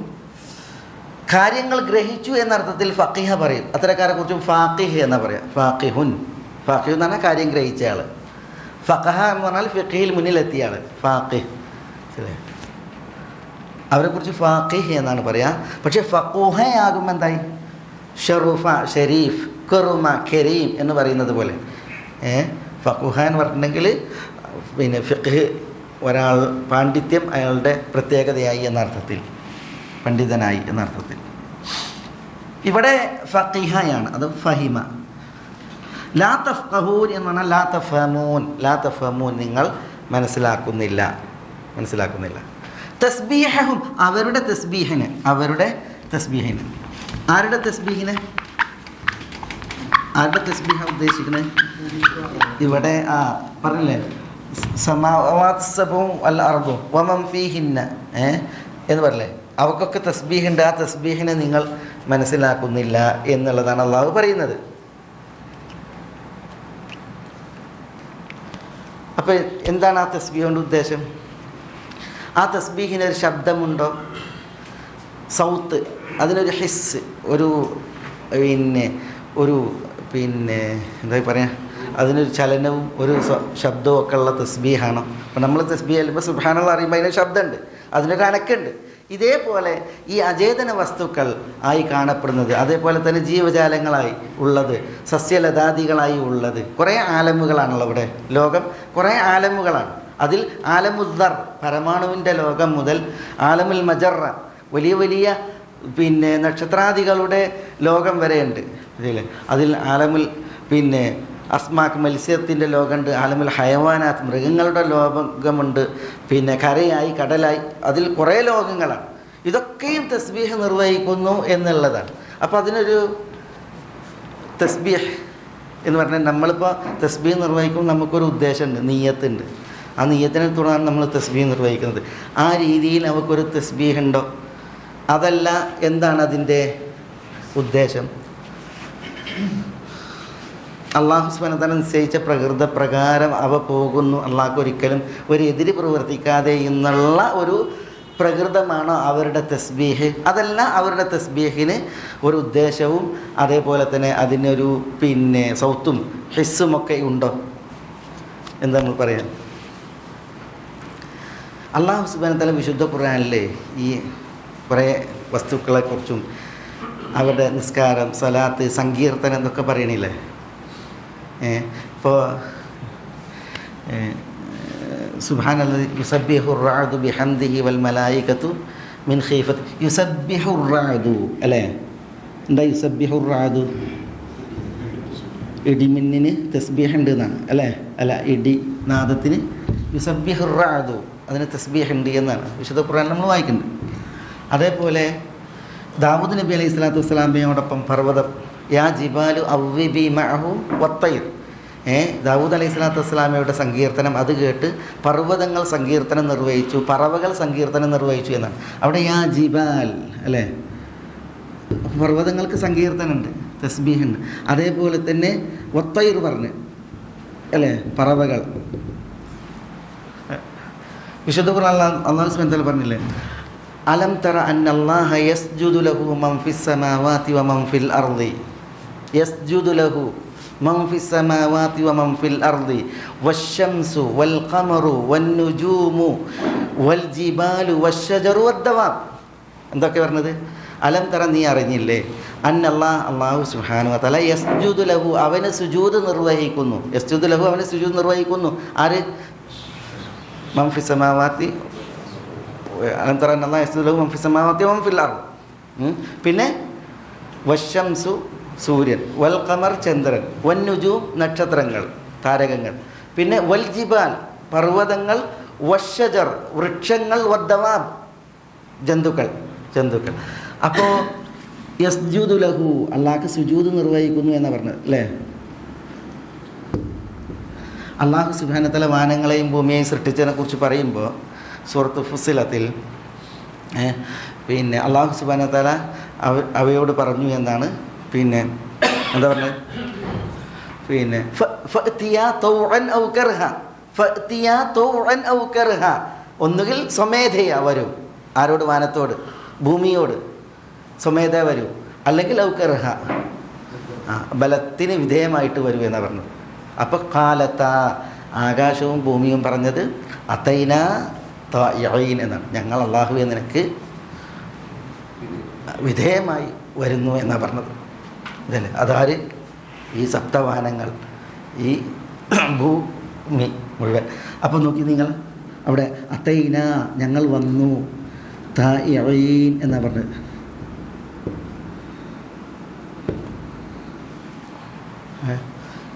കാര്യങ്ങൾ ഗ്രഹിച്ചു എന്നർത്ഥത്തിൽ ഫഖീഹ പറയും. അത്തരക്കാരെ കുറിച്ചും ഫാഖിഹ് എന്ന് പറയാം. ഫാഖിഹുൻ എന്ന് പറഞ്ഞാൽ കാര്യം ഗ്രഹിച്ച ആൾ. ഫഖഹ എന്ന് പറഞ്ഞാൽ ഫിഖിൽ മുന്നിലെത്തിയ ആൾ. ഫാഖിഹ് അവരെക്കുറിച്ച് ഫാഖിഹ് എന്നാണ് പറയുക. പക്ഷേ ഫഖൂഹയാകുമ്പോൾ എന്തായി? ഷറുഫ, ഷരീഫ്, കറുമ, കരീം എന്ന് പറയുന്നത് പോലെ. ഫഖൂഹ എന്ന് പറഞ്ഞിട്ടുണ്ടെങ്കിൽ പിന്നെ ഫിഖ് ഒരാൾ പാണ്ഡിത്യം അയാളുടെ പ്രത്യേകതയായി എന്നർത്ഥത്തിൽ, പണ്ഡിതനായി എന്നർത്ഥത്തിൽ. ഇവിടെ ഫഖീഹയാണ്, അത് ഫഹിമ. ലാ തഫ്ഖഹൂൻ എന്ന് പറഞ്ഞാൽ ലാ തഫഹമൂൻ, ലാ തഫഹമൂൻ നിങ്ങൾ മനസ്സിലാക്കുന്നില്ല. തസ്ബീഹും അവരുടെ തസ്ബീഹിന്, ആരുടെ തസ്ബീഹ ഉദ്ദേശിക്കുന്നത്? ഇവിടെ പറഞ്ഞില്ലേ സമാവാത് സബഉ വൽ അർദു വമൻ ഫീഹിന്ന എന്ന് പറഞ്ഞില്ലേ, അവക്കൊക്കെ തസ്ബീഹുണ്ട്. ആ തസ്ബീഹിനെ നിങ്ങൾ മനസ്സിലാക്കുന്നില്ല എന്നുള്ളതാണ് അള്ളാഹു പറയുന്നത്. അപ്പോൾ എന്താണ് ആ തസ്ബീഹ് കൊണ്ട് ഉദ്ദേശം? ആ തസ്ബീഹിനൊരു ശബ്ദമുണ്ടോ? സൗത്ത്, അതിനൊരു ഹിസ്, ഒരു എന്താ പറയുക, അതിനൊരു ചലനവും ഒരു ശബ്ദവും ഒക്കെ ഉള്ള തസ്ബീഹാണോ? അപ്പോൾ നമ്മൾ തസ്ബീഹ് ചെല്ലുമ്പോൾ സുബ്ഹാനല്ലാഹ് അറിയുമ്പോൾ അതിനൊരു ശബ്ദമുണ്ട്, അതിനൊരു അനക്കുണ്ട്. ഇതേപോലെ ഈ അചേതന വസ്തുക്കൾ ആയി കാണപ്പെടുന്നത്, അതേപോലെ തന്നെ ജീവജാലങ്ങളായി ഉള്ളത്, സസ്യലതാദികളായി ഉള്ളത്, കുറേ ആലമുകളാണല്ലോ ഇവിടെ. ലോകം കുറേ ആലമുകളാണ്. അതിൽ ആലമുദ്ദർ, പരമാണുവിൻ്റെ ലോകം മുതൽ ആലമുൽ മജറ, വലിയ വലിയ നക്ഷത്രാദികളുടെ ലോകം വരെയുണ്ട്. അതിൽ ആലമുൽ അസ്മാക്ക്, മത്സ്യത്തിൻ്റെ ലോകമുണ്ട്. ആലമുൽ ഹയവാനാത്ത്, മൃഗങ്ങളുടെ ലോകമുണ്ട്. കരയായി, കടലായി, അതിൽ കുറേ ലോകങ്ങളാണ്. ഇതൊക്കെയും തസ്ബീഹ് നിർവഹിക്കുന്നു എന്നുള്ളതാണ്. അപ്പോൾ അതിനൊരു തസ്ബീഹ് എന്ന് പറഞ്ഞാൽ നമ്മളിപ്പോൾ തസ്ബീഹ് നിർവഹിക്കുമ്പോൾ നമുക്കൊരു ഉദ്ദേശമുണ്ട്, നീയത്തുണ്ട്. ആ നീയത്തിനെ തുടർന്ന് നമ്മൾ തസ്ബീഹ് നിർവഹിക്കുന്നത്. ആ രീതിയിൽ നമുക്കൊരു തസ്ബീഹ് ഉണ്ടോ? അതല്ല, എന്താണ് അതിൻ്റെ ഉദ്ദേശം? അള്ളാഹു സുബ്ഹാനഹു വ തആല നിശ്ചയിച്ച പ്രകൃത പ്രകാരം അവ പോകുന്നു. അള്ളാഹ്ക്ക് ഒരിക്കലും ഒരു എതിര് പ്രവർത്തിക്കാതെ എന്നുള്ള ഒരു പ്രകൃതമാണോ അവരുടെ തസ്ബീഹ്? അതല്ല, അവരുടെ തസ്ബീഹിന് ഒരു ഉദ്ദേശവും അതേപോലെ തന്നെ അതിനൊരു സൗത്തും ഹിസ്സുമൊക്കെ ഉണ്ടോ? എന്താ നമ്മൾ പറയാൻ? അള്ളാഹു സുബ്ഹാനഹു വ തആല വിശുദ്ധ ഖുർആനിലെ ഈ കുറേ വസ്തുക്കളെക്കുറിച്ചും അവരുടെ നിസ്കാരം, സലാത്ത്, സങ്കീർത്തനം എന്നൊക്കെ പറയണില്ലേ? ഇപ്പോൾ സുബ്ഹാനല്ലാഹി യുസബ്ബിഹുർ റഅദു ബിഹംദിഹി വൽ മലായികതു മിൻ ഖീഫത്തി. യുസബ്ബിഹുർ റഅദു അല്ലേ? എന്താ യുസബ്ബിഹുർ റഅദു? ഇടിമിന്നിന് തസ്ബീഹ് ഉണ്ട് എന്നാണ് അല്ലേ? അല്ല, ഇടി നാദത്തിന് യുസബ്ബിഹുർ റഅദു, അതിന് തസ്ബീഹ് ഉണ്ട് എന്നാണ് വിശുദ്ധ ഖുർആനിൽ നമ്മൾ വായിക്കുന്നുണ്ട്. അതേപോലെ ദാവൂദ് നബി അലൈഹി സ്വലാത്തു വസ്സലാമയോടൊപ്പം പർവ്വതം യാ ജിബാലു അവ്വിബി മഅഹു വത്തൈർ, ദാവൂദ് അലൈഹി സ്വലാത്തു വസ്സലാമയുടെ സങ്കീർത്തനം അത് കേട്ട് പർവ്വതങ്ങൾ സങ്കീർത്തനം നിർവഹിച്ചു, പറവകൾ സങ്കീർത്തനം നിർവഹിച്ചു എന്നാണ്. അവിടെ യാ ജിബാൽ അല്ലേ, പർവ്വതങ്ങൾക്ക് സങ്കീർത്തനമുണ്ട്, തസ്ബീഹുണ്ട്. അതേപോലെ തന്നെ വത്തൈർ പറഞ്ഞ് അല്ലേ, പറവകൾ. വിശുദ്ധ ഖുർആനിൽ അല്ലാഹു സുബ്ഹാനഹു വ തആല പറഞ്ഞില്ലേ, അലം തറ അന്നല്ലാഹ യസ്ജുദു ലഹു മൻ ഫിസ് സമാവാതി വമൻ ഫിൽ അർളി, യസ്ജുദു ലഹു മൻ ഫിസ് സമാവാതി വമൻ ഫിൽ അർളി വശംസു വൽ ഖമറു വൻ നുജൂമു വൽ ജിബാലു വശജറു വദ്ദവാബ്. എന്തൊക്കെ പറഞ്ഞത്? അലം തറ, നീ അറിഞ്ഞില്ലേ, അല്ലാഹു സുബ്ഹാനഹു വ തആല യസ്ജുദു ലഹു, അവന് സുജൂദ് നിർവഹിക്കുന്നു. യസ്ജുദു ലഹു, അവന് സുജൂദ് നിർവഹിക്കുന്നു. ആര്? മൻ ഫിസ് സമാവാതി, പിന്നെ വശംസു സൂര്യൻ, വൽ ഖമർ ചന്ദ്രൻ, വൻ നുജൂം നക്ഷത്രങ്ങൾ, താരകങ്ങൾ, പിന്നെ വൽ ജിബാൽ പർവ്വതങ്ങൾ, വശജർ വൃക്ഷങ്ങൾ, വദ്ദവാബ് ജന്തുക്കൾ. അപ്പോൾ യസ്ജുദു ലഹു, അള്ളാഹ്ക്ക് സുജൂദ് നിർവഹിക്കുന്നു എന്നാണ് പറഞ്ഞത് അല്ലേ? അള്ളാഹു സുബ്ഹാനഹു വ തആല വാനങ്ങളെയും ഭൂമിയെയും സൃഷ്ടിച്ചതിനെ കുറിച്ച് പറയുമ്പോൾ സൂറത്ത് ഫുസ്സിലത്തിൽ അള്ളാഹു സുബ്ഹാനഹു വ തആല അവയോട് പറഞ്ഞു എന്നാണ്. എന്താ പറഞ്ഞത്? ഫഅ്തിയാ തൗഅൻ ഔ കർഹ, ഫഅ്തിയാ തൗഅൻ ഔ കർഹ, ഒന്നുകിൽ സ്വമേധയാ വരും. ആരോട്? വാനത്തോട്, ഭൂമിയോട്. സ്വമേധ വരൂ, അല്ലെങ്കിൽ ഔക്കർഹ ബലത്തിന് വിധേയമായിട്ട് വരൂ എന്നാണ് പറഞ്ഞത്. അപ്പോൾ കാലത്ത ആകാശവും ഭൂമിയും പറഞ്ഞത് അതൈന തായിഈൻ എന്നാണ്, ഞങ്ങൾ അല്ലാഹുവേ നിനക്ക് വിധേയമായി വരുന്നു എന്നാണ് പറഞ്ഞത്. ഇതല്ലേ അതാര്? ഈ സപ്തവാഹനങ്ങൾ, ഈ ഭൂമി മുഴുവൻ. അപ്പോൾ നോക്കി നിങ്ങൾ അവിടെ അതൈന ഞങ്ങൾ വന്നു, തായിഈൻ എന്നാണ് പറഞ്ഞത്.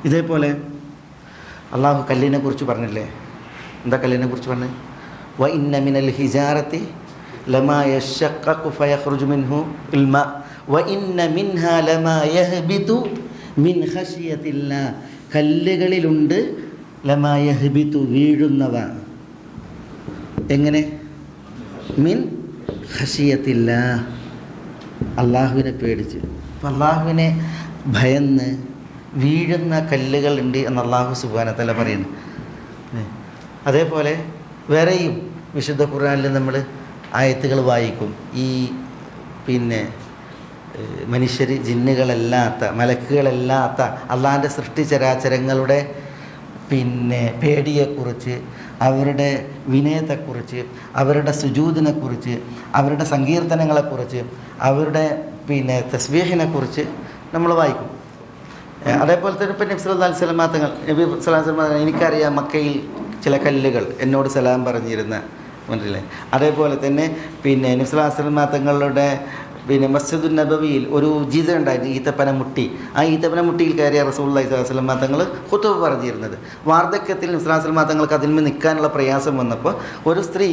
ഇതേപോലെ അള്ളാഹു കല്ലിനെ കുറിച്ച് പറഞ്ഞില്ലേ? എന്താ കല്ലിനെ കുറിച്ച് പറഞ്ഞത്? വ ഇന്ന മിനൽ ഹിജാറത്തി ലമാ യശഖഖു ഫയഖ്റുജു മിൻഹു അൽ മാ വ ഇന്ന മിൻഹാ ലമാ യഹ്ബിതു മിൻ ഖശിയത്തില്ലാ, കല്ലുകളിലുണ്ട് ലമാ യഹ്ബിതു വീഴുന്നവ. എങ്ങനെ? മിൻ ഖശിയത്തില്ലാ, അള്ളാഹുവിനെ പേടിച്ച്. അപ്പം അള്ളാഹുവിനെ ഭയന്ന് വീഴുന്ന കല്ലുകളുണ്ട് എന്ന് അല്ലാഹു സുബ്ഹാനഹു വ തആല പറയുന്നു. അതേപോലെ വേറെയും വിശുദ്ധ ഖുർആനിൽ നമ്മൾ ആയത്തുകൾ വായിക്കും. ഈ മനുഷ്യർ, ജിന്നുകളല്ലാത്ത, മലക്കുകളല്ലാത്ത അള്ളാഹിൻ്റെ സൃഷ്ടിചരാചരങ്ങളുടെ പേടിയെക്കുറിച്ച്, അവരുടെ വിനയത്തെക്കുറിച്ച്, അവരുടെ സുജൂദിനെക്കുറിച്ച്, അവരുടെ സങ്കീർത്തനങ്ങളെക്കുറിച്ച്, അവരുടെ തസ്ബീഹിനെക്കുറിച്ച് നമ്മൾ വായിക്കും. അതേപോലെ തന്നെ ഇപ്പം നബി സല്ലല്ലാഹു അലൈഹി വസല്ലം തങ്ങൾ, നബി സല്ലല്ലാഹു അലൈഹി വസല്ലം എനിക്കറിയാം മക്കയിൽ ചില കല്ലുകൾ എന്നോട് സലാം പറഞ്ഞിരുന്ന, മനസ്സിലെ. അതേപോലെ തന്നെ നബി സല്ലല്ലാഹു അലൈഹി വസല്ലം തങ്ങളുടെ മസ്ജിദുൻ നബവിയിൽ ഒരു ജിദ ഉണ്ടായിരുന്നു, ഈത്തപ്പന മുട്ടി. ആ ഈത്തപ്പന മുട്ടിയിൽ കയറിയ റസൂലുള്ളാഹി സ്വല്ലല്ലാഹു അലൈഹി വസല്ലം തങ്ങൾ ഖുതുബ പറഞ്ഞിരുന്നത്. വാർദ്ധക്യത്തിൽ നബി സല്ലല്ലാഹു അലൈഹി വസല്ലം തങ്ങൾക്ക് അതിന്മേൽ നിൽക്കാനുള്ള പ്രയാസം വന്നപ്പോൾ ഒരു സ്ത്രീ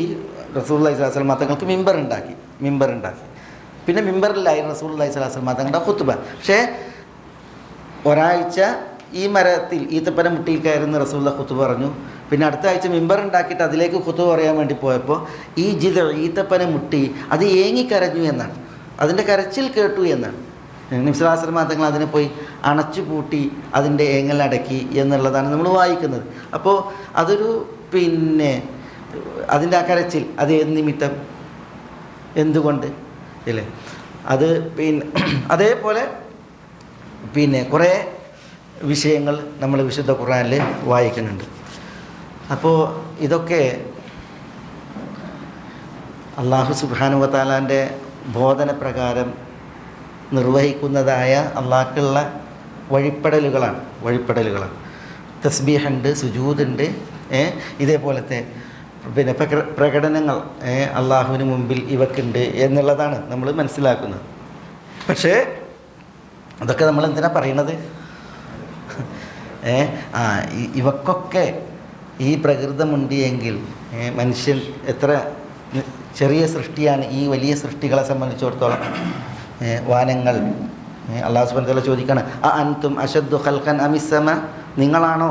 റസൂലുള്ളാഹി സ്വല്ലല്ലാഹു അലൈഹി വസല്ലം തങ്ങൾക്ക് മിമ്പർ ഉണ്ടാക്കി. പിന്നെ മിമ്പറിലായിരുന്നു റസൂലുള്ളാഹി സ്വല്ലല്ലാഹു അലൈഹി വസല്ലം തങ്ങളുടെ ഖുതുബ. പക്ഷേ ഒരാഴ്ച ഈ മരത്തിൽ ഈത്തപ്പന മുട്ടിയിൽ കയറുന്ന റസൂലുള്ളാഹി ഖുതുബ പറഞ്ഞു. പിന്നെ അടുത്ത ആഴ്ച മിമ്പർ ഉണ്ടാക്കിയിട്ട് അതിലേക്ക് ഖുതുബ പറയാൻ വേണ്ടി പോയപ്പോൾ ഈ ഈത്തപ്പന മുട്ടി അത് ഏങ്ങിക്കരഞ്ഞു എന്നാണ്, അതിൻ്റെ കരച്ചിൽ കേട്ടു എന്നാണ്. നബി സല്ലല്ലാഹു അലൈഹി വസല്ലം തങ്ങൾ അതിനെ പോയി അണച്ചു പൂട്ടി അതിൻ്റെ ഏങ്ങലടക്കി എന്നുള്ളതാണ് നമ്മൾ വായിക്കുന്നത്. അപ്പോൾ അതൊരു അതിൻ്റെ ആ കരച്ചിൽ അത് നിമിത്തം എന്തുകൊണ്ട് ഇല്ലേ? അത് അതേപോലെ കുറേ വിഷയങ്ങൾ നമ്മൾ വിശുദ്ധ ഖുർആനിൽ വായിക്കുന്നുണ്ട്. അപ്പോൾ ഇതൊക്കെ അല്ലാഹു സുബ്ഹാനഹു വ തആലാൻ്റെ ബോധനപ്രകാരം നിർവഹിക്കുന്നതായ അള്ളാഹ്ക്കുള്ള വഴിപ്പെടലുകളാണ്. തസ്ബീഹുണ്ട്, സുജൂദുണ്ട്, ഇതേപോലത്തെ പ്രകടനങ്ങൾ അള്ളാഹുവിന് മുമ്പിൽ ഇവക്കുണ്ട് എന്നുള്ളതാണ് നമ്മൾ മനസ്സിലാക്കുന്നത്. പക്ഷേ അതൊക്കെ നമ്മൾ എന്തിനാ പറയണത്? ഇവക്കൊക്കെ ഈ പ്രകൃതമുണ്ട് എങ്കിൽ മനുഷ്യൻ എത്ര ചെറിയ സൃഷ്ടിയാണ് ഈ വലിയ സൃഷ്ടികളെ സംബന്ധിച്ചിടത്തോളം. വാനങ്ങൾ അല്ലാഹു സുബ്ഹാനഹു വ തആല ചോദിക്കുകയാണ്, അൻതും അശദ്ദു ഖൽഖൻ അമിസ്സമ, നിങ്ങളാണോ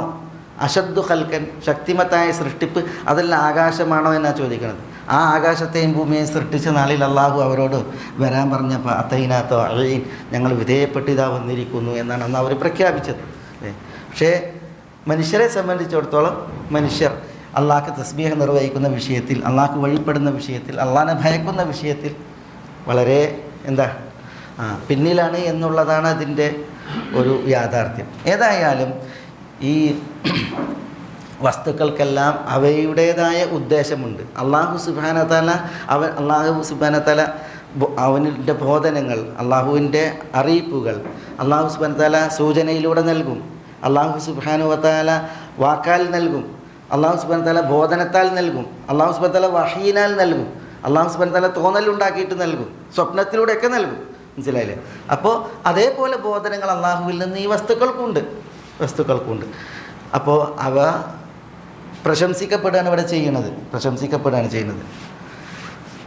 അശദ്ദു ഖൽഖൻ ശക്തിമത്തായ സൃഷ്ടിപ്പ്, അതല്ല ആകാശമാണോ എന്നാണ് ചോദിക്കുന്നത്. ആ ആകാശത്തെയും ഭൂമിയെയും സൃഷ്ടിച്ച നാളിൽ അള്ളാഹു അവരോട് വരാൻ പറഞ്ഞപ്പോൾ അതൈനാത്തോ അഴീൻ, ഞങ്ങൾ വിധേയപ്പെട്ടിതാ വന്നിരിക്കുന്നു എന്നാണ് അന്ന് അവർ പ്രഖ്യാപിച്ചത്. പക്ഷേ മനുഷ്യരെ സംബന്ധിച്ചിടത്തോളം മനുഷ്യർ അള്ളാഹ്ക്ക് തസ്ബീഹ് നിർവഹിക്കുന്ന വിഷയത്തിൽ, അള്ളാഹ്ക്ക് വഴിപ്പെടുന്ന വിഷയത്തിൽ, അള്ളാഹിനെ ഭയക്കുന്ന വിഷയത്തിൽ വളരെ പിന്നിലാണ് എന്നുള്ളതാണ് അതിൻ്റെ ഒരു യാഥാർത്ഥ്യം. ഏതായാലും ഈ വസ്തുക്കൾക്കെല്ലാം അവയുടേതായ ഉദ്ദേശമുണ്ട്. അല്ലാഹു സുബ്ഹാനഹു വ തആല അവൻ്റെ ബോധനങ്ങൾ, അള്ളാഹുവിൻ്റെ അറിയിപ്പുകൾ അല്ലാഹു സുബ്ഹാനഹു വ തആല സൂചനയിലൂടെ നൽകും. അല്ലാഹു സുബ്ഹാനഹു വ തആല വാക്കാൽ നൽകും. അല്ലാഹു സുബ്ഹാനഹു വ തആല ബോധനത്താൽ നൽകും. അല്ലാഹു സുബ്ഹാനഹു വ തആല വഹീനാൽ നൽകും. അല്ലാഹു സുബ്ഹാനഹു വ തആല തോന്നലുണ്ടാക്കിയിട്ട് നൽകും, സ്വപ്നത്തിലൂടെയൊക്കെ നൽകും. മനസ്സിലായില്ലേ? അപ്പോൾ അതേപോലെ ബോധനങ്ങൾ അള്ളാഹുവിൽ നിന്ന് ഈ വസ്തുക്കൾക്കുണ്ട്. അപ്പോൾ അവ പ്രശംസിക്കപ്പെടുകയാണ് ചെയ്യുന്നത്.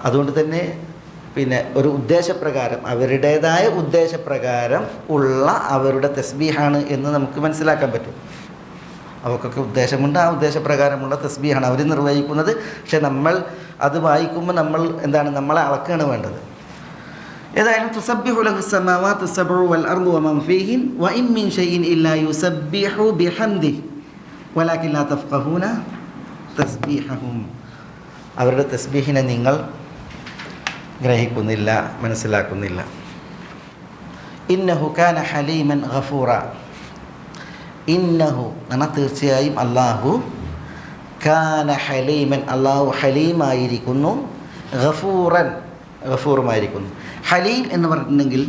അതുകൊണ്ട് തന്നെ ഒരു ഉദ്ദേശപ്രകാരം, അവരുടേതായ ഉദ്ദേശപ്രകാരം ഉള്ള അവരുടെ തസ്ബീഹാണ് എന്ന് നമുക്ക് മനസ്സിലാക്കാൻ പറ്റും. അവർക്കൊക്കെ ഉദ്ദേശമുണ്ട്, ആ ഉദ്ദേശപ്രകാരമുള്ള തസ്ബീഹാണ് അവർ നിർവഹിക്കുന്നത്. പക്ഷെ നമ്മൾ അത് വായിക്കുമ്പോൾ നമ്മളെ അളക്കുകയാണ് വേണ്ടത്. ഏതായാലും തുസബ്ബിഹു ലഹു സ്സമാവാതു സബ്ഉ വൽ അർദു വമൻ ഫീഹിൻ വഇൻ മിൻ ഷൈഇൻ ഇല്ലാ യുസബ്ബിഹു ബിഹംദിഹി വലാകിൻ ലാ തഫ്ഖഹൂന തസ്ബീഹഹും. അവരുടെ തസ്ബീഹിനെ നിങ്ങൾ ഗ്രഹിക്കുന്നില്ല, മനസ്സിലാക്കുന്നില്ല. ഇന്നഹു കാന ഹലീമൻ ഗഫൂറ. ഇന്നഹു എന്നാൽ തീർച്ചയായും അള്ളാഹു, കാന ഹലീമൻ അള്ളാഹു ഹലീമായിരിക്കുന്നു, ഗഫൂറൻ ഗഫൂറുമായിരിക്കുന്നു. ഹലീം എന്ന് പറഞ്ഞിട്ടുണ്ടെങ്കിൽ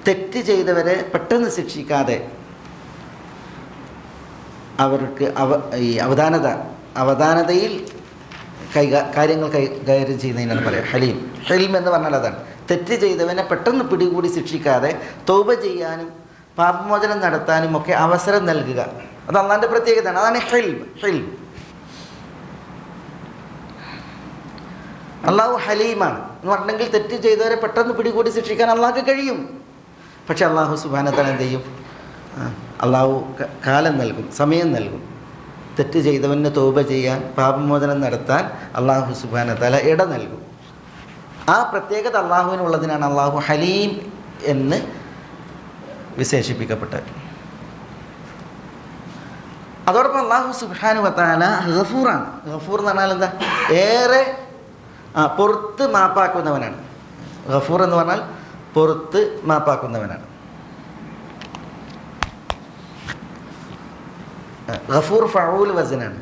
തെറ്റ് ചെയ്തവരെ പെട്ടെന്ന് ശിക്ഷിക്കാതെ അവർക്ക് ഈ അവധാനതയിൽ കാര്യങ്ങൾ കൈകാര്യം ചെയ്യുന്നതിനാണ് പറയുക ഹലീം. ഹെൽം എന്ന് പറഞ്ഞാൽ അതാണ്, തെറ്റ് ചെയ്തവനെ പെട്ടെന്ന് പിടികൂടി ശിക്ഷിക്കാതെ തൗബ ചെയ്യാനും പാപമോചനം നടത്താനും ഒക്കെ അവസരം നൽകുക. അത് അള്ളാഹിൻ്റെ പ്രത്യേകതയാണ്. അതാണ് ഹെൽം. ഹെൽം അള്ളാഹു ഹലീമാണ് എന്ന് പറഞ്ഞിട്ടുണ്ടെങ്കിൽ തെറ്റ് ചെയ്തവരെ പെട്ടെന്ന് പിടികൂടി ശിക്ഷിക്കാൻ അള്ളാഹ്ക്ക് കഴിയും. പക്ഷെ അള്ളാഹു സുബ്ഹാനഹു വ തആല എന്ത് ചെയ്യും? അള്ളാഹു കാലം നൽകും, സമയം നൽകും. തെറ്റ് ചെയ്തവന് തൗബ ചെയ്യാൻ, പാപമോചനം നടത്താൻ അള്ളാഹു സുബ്ഹാനഹു വ തആല ഇട നൽകും. ആ പ്രത്യേകത അള്ളാഹുവിനുള്ളതിനാണ് അള്ളാഹു ഹലീം എന്ന് വിശേഷിപ്പിക്കപ്പെട്ടത്. അതോടൊപ്പം അള്ളാഹു സുബ്ഹാനഹു വ തആല ഗഫൂറാണ്. ഗഫൂർ എന്ന് പറഞ്ഞാൽ എന്താ? ഏറെ പുറത്ത് മാപ്പാക്കുന്നവനാണ്. ഗഫൂർ എന്ന് പറഞ്ഞാൽ പുറത്ത് മാപ്പാക്കുന്നവനാണ്. ഗഫൂർ ഫഊൽ വസനാണ്,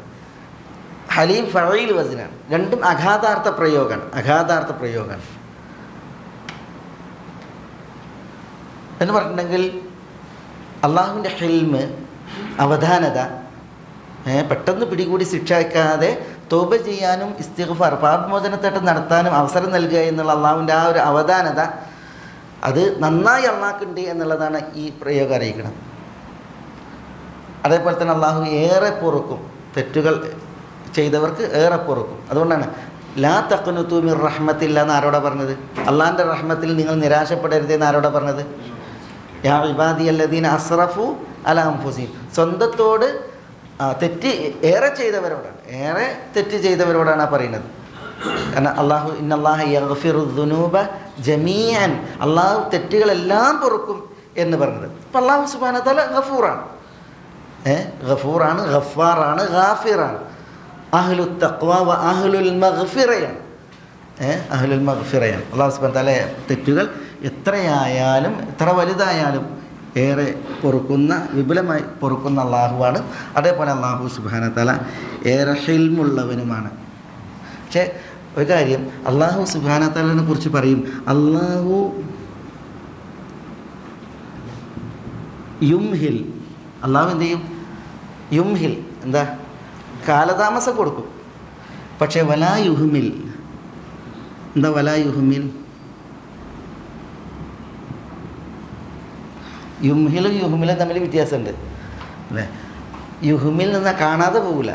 ഹലീം ഫഈൽ വസനാണ്. രണ്ടും അഗാധാർത്ഥ പ്രയോഗമാണ്. എന്ന് പറഞ്ഞിട്ടുണ്ടെങ്കിൽ അള്ളാഹുവിൻ്റെ ഹിൽമ്, അവധാനത, പെട്ടെന്ന് പിടികൂടി ശിക്ഷിക്കാതെ തൗബ ചെയ്യാനും ഇസ്തിഗ്ഫാർ പാപമോചനത്തേട്ട് നടത്താനും അവസരം നൽകുക എന്നുള്ള അള്ളാഹുവിൻ്റെ ആ ഒരു അവധാനത, അത് നന്നായി അള്ളാഹ്ക്കുണ്ട് എന്നുള്ളതാണ് ഈ പ്രയോഗം അറിയിക്കുന്നത്. അതേപോലെ തന്നെ അള്ളാഹു ഏറെ പൊറുക്കും, തെറ്റുകൾ ചെയ്തവർക്ക് ഏറെ പൊറുക്കും. അതുകൊണ്ടാണ് ലാ തഖ്നതു മിർ റഹ്മത്തില്ല എന്ന് ആരോടാ പറഞ്ഞത്? അള്ളാഹിൻ്റെ റഹ്മത്തിൽ നിങ്ങൾ നിരാശപ്പെടരുത് എന്ന് ആരോടാ പറഞ്ഞത്? യാ ഇബാദിയല്ലദീന അസ്റഫു അലാ അൻഫുസിഹിം. സ്വന്തത്തോട് തെറ്റ് ഏറെ ചെയ്തവരോടാണ്, ഏറെ തെറ്റ് ചെയ്തവരോടാണ് പറയുന്നത്. കാരണം അള്ളാഹു ഇന്നല്ലാഹ യഗ്ഫിറുദ്ദുനൂബ ജമീഅൻ, അള്ളാഹു തെറ്റുകളെല്ലാം പൊറുക്കും എന്ന് പറഞ്ഞത്. അപ്പം അള്ളാഹു സുബ്ഹാനഹു വ തആല ഗഫൂറാണ്, ഗഫൂറാണ്, ഗഫാറാണ്, ഗാഫിറാണ്, അഹ്ലു തഖ്വ വ അഹ്ലുൽ മഗ്ഫിറയാണ്. അഹ്ലുൽ മഗ്ഫിറയാണ്. അള്ളാഹു സുബ്ഹാനഹു വ തആല തെറ്റുകൾ എത്രയായാലും എത്ര വലുതായാലും ഏറെ പൊറുക്കുന്ന, വിപുലമായി പൊറുക്കുന്ന അള്ളാഹുവാണ്. അതേപോലെ അള്ളാഹു സുബ്ഹാനഹു വ തആല ഏറെ ഹിൽമുള്ളവനുമാണ്. പക്ഷേ ഒരു കാര്യം, അള്ളാഹു സുബ്ഹാനഹു വ തആലയെ കുറിച്ച് പറയും, അള്ളാഹു യുംഹിൽ, അള്ളാഹു എന്ത് ചെയ്യും? യുംഹിൽ എന്താ? കാലതാമസം കൊടുക്കും. പക്ഷേ വലാ യുഹ്മിൽ, എന്താ വലാ യുഹ്മിൽ? യുംഹിലും യുഹ്മിലും തമ്മിൽ വ്യത്യാസമുണ്ട് അല്ലേ? യുഹ്മിൽ നിന്നാൽ കാണാതെ പോകില്ല.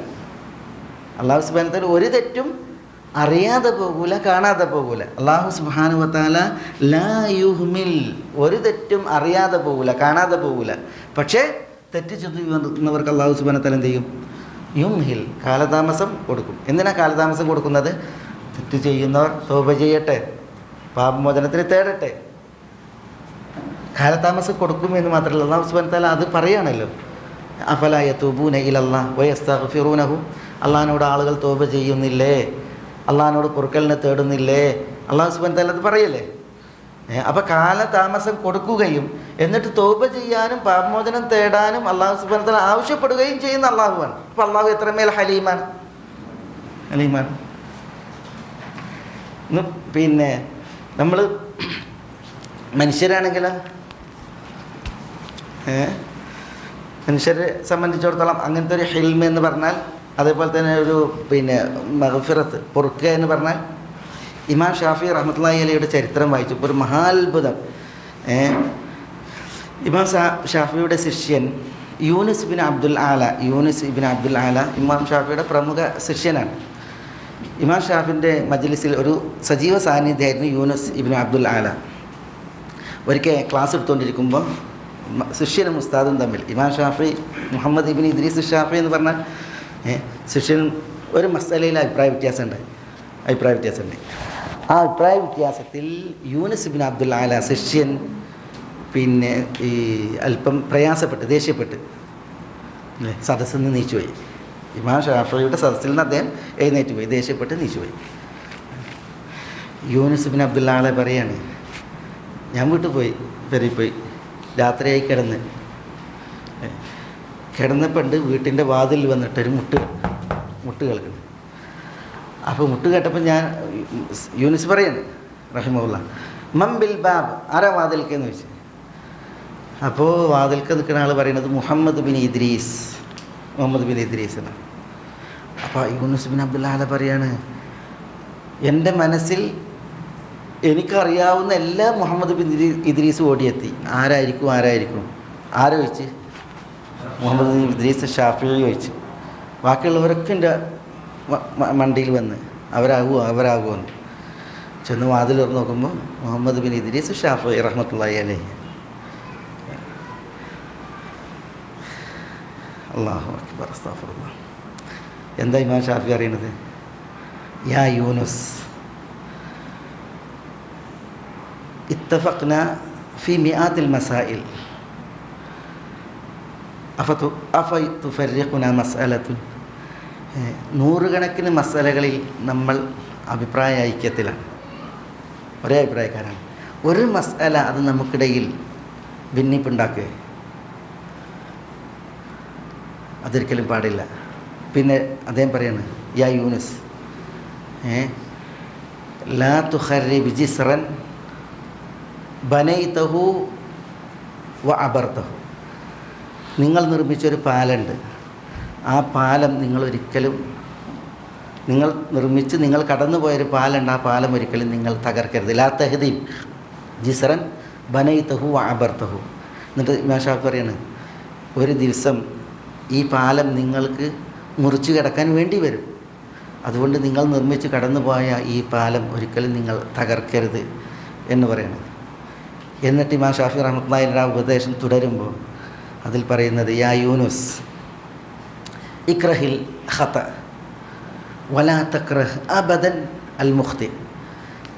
അള്ളാഹു സുബ്ഹാനഹു വ തആല ഒരു തെറ്റും അറിയാതെ പോകൂല, കാണാതെ പോകൂല. അള്ളാഹു സുബ്ഹാനഹു വ തആല ലാ യുഹ്മിൽ, ഒരു തെറ്റും അറിയാതെ പോകൂല, കാണാതെ പോകൂല. പക്ഷേ തെറ്റ് ചെയ്യുന്നവർക്ക് അള്ളാഹു സുബ്ഹാനഹു വ തആല എന്ത് ചെയ്യും? യുംഹിൽ, കാലതാമസം കൊടുക്കും. എന്തിനാണ് കാലതാമസം കൊടുക്കുന്നത്? തെറ്റ് ചെയ്യുന്നവർ തൗബ ചെയ്യട്ടെ, പാപമോചനത്തിന് തേടട്ടെ. കാലതാമസം കൊടുക്കുമെന്ന് മാത്രമല്ല, അള്ളാഹു സുബ്ഹാനഹു വ തആല അത് പറയുകയാണല്ലോ, അഫലാ യതൂബൂന ഇലല്ലാഹ് വയസ്തഗ്ഫിറൂനഹു, അള്ളാഹിനോട് ആളുകൾ തൗബ ചെയ്യുന്നില്ലേ, അള്ളാഹിനോട് പൊറുക്കലിനെ തേടുന്നില്ലേ? അള്ളാഹു സുബ്ഹാനഹു വ തആല അത് പറയല്ലേ. അപ്പോൾ കാലതാമസം കൊടുക്കുകയും എന്നിട്ട് തൗബ ചെയ്യാനും പാപമോചനം തേടാനും അള്ളാഹു സുബ്ഹാനഹു വ തആല ആവശ്യപ്പെടുകയും ചെയ്യുന്ന അള്ളാഹുവാണ്. അപ്പോൾ അള്ളാഹു എത്രമേൽ ഹലീമാണ്. പിന്നെ നമ്മൾ മനുഷ്യരാണെങ്കിലോ, മനുഷ്യരെ സംബന്ധിച്ചിടത്തോളം അങ്ങനത്തെ ഒരു ഹിൽമ എന്ന് പറഞ്ഞാൽ, അതേപോലെ തന്നെ ഒരു മഗ്ഫിറത്ത്, പൊറുക്കുക എന്ന് പറഞ്ഞാൽ, ഇമാം ഷാഫി റഹ്മത്തുള്ളാഹി അലൈഹിയുടെ ചരിത്രം വായിച്ചപ്പോൾ ഒരു മഹാത്ഭുതം. ഇമാം ഷാഫിയുടെ ശിഷ്യൻ യൂനുസ് ഇബ്നു അബ്ദുൽ ആല ഇമാം ഷാഫിയുടെ പ്രമുഖ ശിഷ്യനാണ്. ഇമാം ഷാഫിൻ്റെ മജ്ലിസിൽ ഒരു സജീവ സാന്നിധ്യമായിരുന്നു യൂനുസ് ഇബ്നു അബ്ദുൽ ആല. ഒരിക്കൽ ക്ലാസ് എടുത്തുകൊണ്ടിരിക്കുമ്പോൾ ശിഷ്യനും ഉസ്താദും തമ്മിൽ, ഇമാം ഷാഫി മുഹമ്മദ് ഇബ്നു ഇദ്രീസ് ഷാഫി എന്ന് പറഞ്ഞാൽ ശിഷ്യനും ഒരു മസലയിൽ അഭിപ്രായ വ്യത്യാസമുണ്ട്. ആ അഭിപ്രായ വ്യത്യാസത്തിൽ യൂനുസ് ഇബ്നു അബ്ദുൽ ആല ശിഷ്യൻ ഈ അല്പം പ്രയാസപ്പെട്ട്, ദേഷ്യപ്പെട്ട് സദസ്സിൽ നിന്ന് നീച്ചുപോയി. ഇമാം ഷാഫിയുടെ സദസ്സിൽ നിന്ന് അദ്ദേഹം എഴുന്നേറ്റ് പോയി, ദേഷ്യപ്പെട്ട് നീച്ചുപോയി. യൂനുസ് ഇബ്നു അബ്ദുൽ ആല പറയാണ്, ഞാൻ വീട്ടിൽ പോയി, പെരി പോയി, രാത്രിയായി കിടന്നപ്പോണ്ട് വീട്ടിൻ്റെ വാതിൽ വന്നിട്ടൊരു മുട്ട് കേൾക്കുന്നു. അപ്പോൾ മുട്ട് കേട്ടപ്പോൾ ഞാൻ യൂനിസ് പറയാണ് റഹിമഹുല്ല, മംബിൽ ബാബ്, ആരാ വാതിൽക്കെന്ന് ചോദിച്ചു. അപ്പോൾ വാതിൽക്ക് നിൽക്കുന്ന ആൾ പറയുന്നത് മുഹമ്മദ് ബിൻ ഇദ്രീസ് എന്നാണ്. അപ്പോൾ യൂനുസ് ബിൻ അബ്ദുൽ ആല പറയാണ്, എൻ്റെ മനസ്സിൽ എനിക്കറിയാവുന്ന എല്ലാ മുഹമ്മദ് ബിൻ ഇദ്രീസ് ഓടിയെത്തി. ആരായിരിക്കും ആരാ ചോദിച്ച്? മുഹമ്മദ് ബിൻ ഇദ്രീസ് ഷാഫിഈ ചോദിച്ചു. ബാക്കിയുള്ളവരൊക്കെ എൻ്റെ മണ്ടിയിൽ വന്ന് അവരാകുമെന്ന് ചെന്ന് വാതിൽ തുറന്ന് നോക്കുമ്പോൾ മുഹമ്മദ് ബിൻ ഇദ്രീസ് ഷാഫിഈ റഹ്മത്തുള്ളാഹി അലൈഹി. അല്ലാഹു അക്ബർ, അസ്തഗ്ഫിറുല്ലാഹ്. എന്താ ഇമാം ഷാഫി അറിയണത്? യാ യൂനുസ് ഇത്തഫഖ്ന ഫി മിആത്തിൽ മസായിൽ അഫതുഫർരിഖുന മസ്അലത്തുൻ. നൂറുകണക്കിന് മസലകളിൽ നമ്മൾ അഭിപ്രായ ഐക്യത്തിലാണ്, ഒരേ അഭിപ്രായക്കാരാണ്. ഒരു മസ്അല അത് നമുക്കിടയിൽ ഭിന്നിപ്പുണ്ടാക്കുക അതൊരിക്കലും പാടില്ല. പിന്നെ അദ്ദേഹം പറയാണ്, യാ യൂനുസ് ലാ തുഖർരിബ് ജിസ്റൻ ബനൈതഹു വ അബർതഹു. നിങ്ങൾ നിർമ്മിച്ചൊരു പാലമുണ്ട്, ആ പാലം നിങ്ങൾ കടന്നു പോയൊരു പാലുണ്ട്, ആ പാലം ഒരിക്കലും നിങ്ങൾ തകർക്കരുത്. ലാ തഹ്ദീം ജിസ്റൻ ബനൈതഹു വ അബർതഹു. എന്നിട്ട് ഇമാം ഷാഫി പറയാണ്, ഒരു ദിവസം ഈ പാലം നിങ്ങൾക്ക് മുറിച്ച് കിടക്കാൻ വേണ്ടി വരും, അതുകൊണ്ട് നിങ്ങൾ നിർമ്മിച്ച് കടന്നുപോയ ഈ പാലം ഒരിക്കലും നിങ്ങൾ തകർക്കരുത് എന്ന് പറയണം. എന്നിട്ട് ഇമാം ഷാഫി റഹ്മത്തുള്ളാഹിയുടെ ഉപദേശം തുടരുമ്പോൾ അതിൽ പറയുന്നത്, യാ യൂനുസ് ഇക്റഹിൽ ഖത വലാ തക്റഹ് അബദൻ അൽ മുഖ്തി.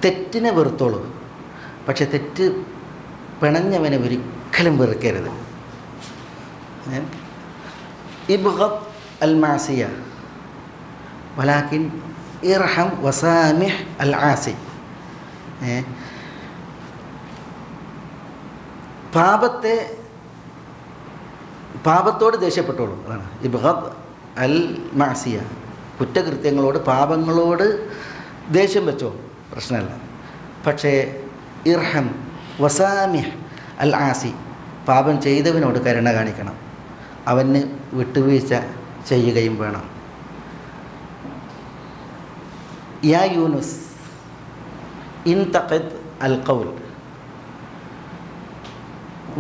തെറ്റിനെ വെറുത്തോളൂ, പക്ഷെ തെറ്റ് പിണഞ്ഞവനെ ഒരിക്കലും വെറുക്കരുത്. ഇബ്ഗദ് അൽ മാസിയ വലാകിൻ ഇർഹം വസാമിഹ് അൽ ആസി. പാപത്തോട് ദേഷ്യപ്പെട്ടോളൂ, അതാണ് ഇബ്ഗദ് അൽ മാസിയ. കുറ്റകൃത്യങ്ങളോട്, പാപങ്ങളോട് ദേഷ്യം വെച്ചോ, പ്രശ്നമല്ല. പക്ഷേ ഇർഹം വസാമിഹ് അൽ ആസി, പാപം ചെയ്തവനോട് കരുണ കാണിക്കണം, അവന് വിട്ടുവീഴ്ച ചെയ്യുകയും വേണം. യാ യൂനുസ് ഇൻതഖിദ് അൽ ഖൗൽ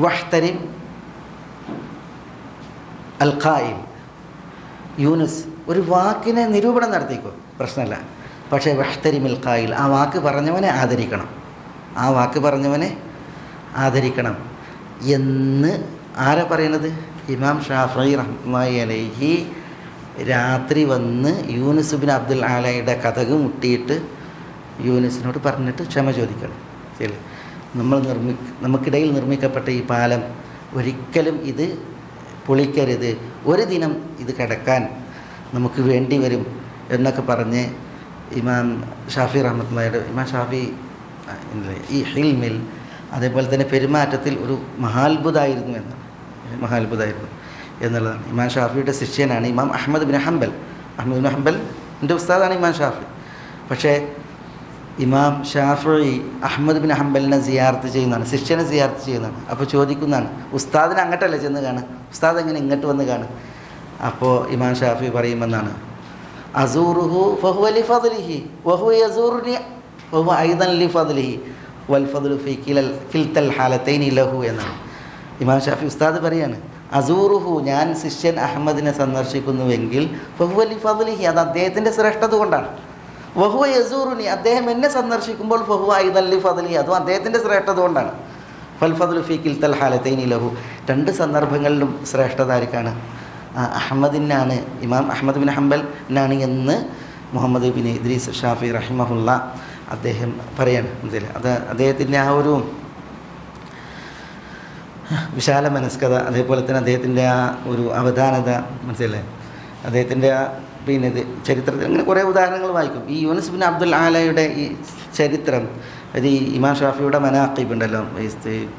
വഹ്തരിം അൽ ഖായിൽ. യൂനുസ് ഒരു വാക്കിനെ നിരൂപണം നടത്തിക്കോ, പ്രശ്നമല്ല. പക്ഷേ വഹ്തരിം അൽ ഖായിൽ, ആ വാക്ക് പറഞ്ഞവനെ ആദരിക്കണം എന്ന് ആരാ പറയണത്? ഇമാം ഷാഫിഈ റഹ്മത്തുള്ളാഹി അലൈഹി രാത്രി വന്ന് യൂനുസ് ബിൻ അബ്ദുൽ ആലയുടെ കതക് മുട്ടിയിട്ട് യൂനുസിനോട് പറഞ്ഞിട്ട് ക്ഷമ ചോദിക്കണം. ശരി, നമുക്കിടയിൽ നിർമ്മിക്കപ്പെട്ട ഈ പാലം ഒരിക്കലും ഇത് പൊളിക്കരുത്, ഒരു ദിനം ഇത് കിടക്കാൻ നമുക്ക് വേണ്ടി വരും എന്നൊക്കെ പറഞ്ഞ് ഇമാം ഷാഫി റഹ്മത്തുള്ളാഹിയുടെ, ഇമാം ഷാഫി ഈ ഹിൽമിൽ അതേപോലെ തന്നെ പെരുമാറ്റത്തിൽ ഒരു മഹാത്ഭുതമായിരുന്നു എന്നുള്ളതാണ്. ഇമാം ഷാഫിയുടെ ശിഷ്യനാണ് ഇമാം അഹ്മദ് ബിൻ ഹംബൽ. എൻ്റെ ഉസ്താദാണ് ഇമാം ഷാഫി. പക്ഷേ ഇമാം ഷാഫി അഹ്മദ് ബിൻ ഹംബലിനെ സിയാർത്ത് ചെയ്യുന്നതാണ്, ശിഷ്യനെ സിയാർത്ത് ചെയ്യുന്നതാണ്. അപ്പോൾ ചോദിക്കുന്നതാണ്, ഉസ്താദിനെ അങ്ങോട്ടല്ലേ ചെന്ന് കാണുക, ഉസ്താദ് എങ്ങനെ ഇങ്ങോട്ട് വന്ന് കാണുക? അപ്പോൾ ഇമാം ഷാഫി പറയുമെന്നാണ്, അസൂറുഹു ഫഹുവ ലി ഫദ്ലിഹി വഹുവ യസൂറുനി വഹുവ ഐദൻ ലി ഫദ്ലിഹി വൽ ഫദ്ലു ഫീ കിൽതൽ ഹാലത്തൈനി ലഹു എന്നാണ്. ഇമാം ഷാഫി ഉസ്താദ് പറയാണ്, അസൂറുഹു, ഞാൻ ശിഷ്യൻ അഹമ്മദിനെ സന്ദർശിക്കുന്നുവെങ്കിൽ ഫഹുവ ലി ഫദ്ലിഹി, അത് അദ്ദേഹത്തിൻ്റെ ശ്രേഷ്ഠത കൊണ്ടാണ്. വഹുവ യസൂറുനി, അദ്ദേഹം എന്നെ സന്ദർശിക്കുമ്പോൾ ഫഹുവ ഐദൻ ലി ഫദ്ലിഹി, അതും അദ്ദേഹത്തിൻ്റെ ശ്രേഷ്ഠത കൊണ്ടാണ്. ഫൽ ഫദ്ലു ഫീ കിൽതൽ ഹാലത്തൈനി ലഹു, രണ്ട് സന്ദർഭങ്ങളിലും ശ്രേഷ്ഠത ആർക്കാണ്? അഹമ്മദിനാണ്, ഇമാം അഹ്മദ് ബിൻ ഹംബലിനാണ് എന്ന് മുഹമ്മദ് ബിൻ ഇദ്രീസ് ഷാഫി റഹിമഹുല്ല അദ്ദേഹം പറയാണ്. അത് അദ്ദേഹത്തിൻ്റെ ആ ഒരു വിശാല മനസ്കത, അതേപോലെ തന്നെ അദ്ദേഹത്തിൻ്റെ ആ ഒരു അവധാനത, മനസ്സിലല്ലേ, അദ്ദേഹത്തിൻ്റെ ആ പിന്നെ ഇത് ചരിത്രത്തിൽ അങ്ങനെ കുറേ ഉദാഹരണങ്ങൾ വായിക്കും. ഈ യൂനുസ് ബിൻ അബ്ദുൽ ആലയുടെ ഈ ചരിത്രം അത് ഈ ഇമാം ഷാഫിയുടെ മനാഖിബ് ഉണ്ടല്ലോ,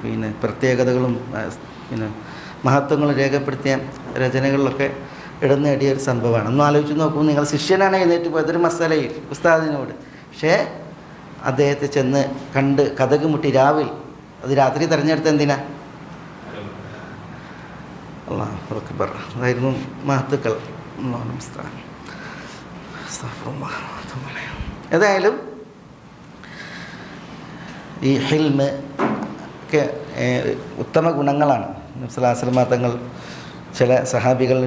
പിന്നെ പ്രത്യേകതകളും പിന്നെ മഹത്വങ്ങളും രേഖപ്പെടുത്തിയ രചനകളിലൊക്കെ ഇടം നേടിയ ഒരു സംഭവമാണ്. ഒന്ന് ആലോചിച്ച് നോക്കൂ, നിങ്ങൾ ശിഷ്യനാണ് എഴുന്നേറ്റ് പോയതൊരു മസലയിൽ ഉസ്താദിനോട്, പക്ഷേ അദ്ദേഹത്തെ ചെന്ന് കണ്ട് കഥക് മുട്ടി രാവിൽ, അത് രാത്രി തിരഞ്ഞെടുത്ത എന്തിനാ? അല്ലാഹു അക്ബർ, അതായിരുന്നു മഹത്തുക്കൾ. ഏതായാലും ഈ ഹിൽമ് ഒക്കെ ഉത്തമ ഗുണങ്ങളാണ്. നബി സല്ലല്ലാഹു അലൈഹി വസല്ലം തങ്ങൾ ചില സഹാബികൾ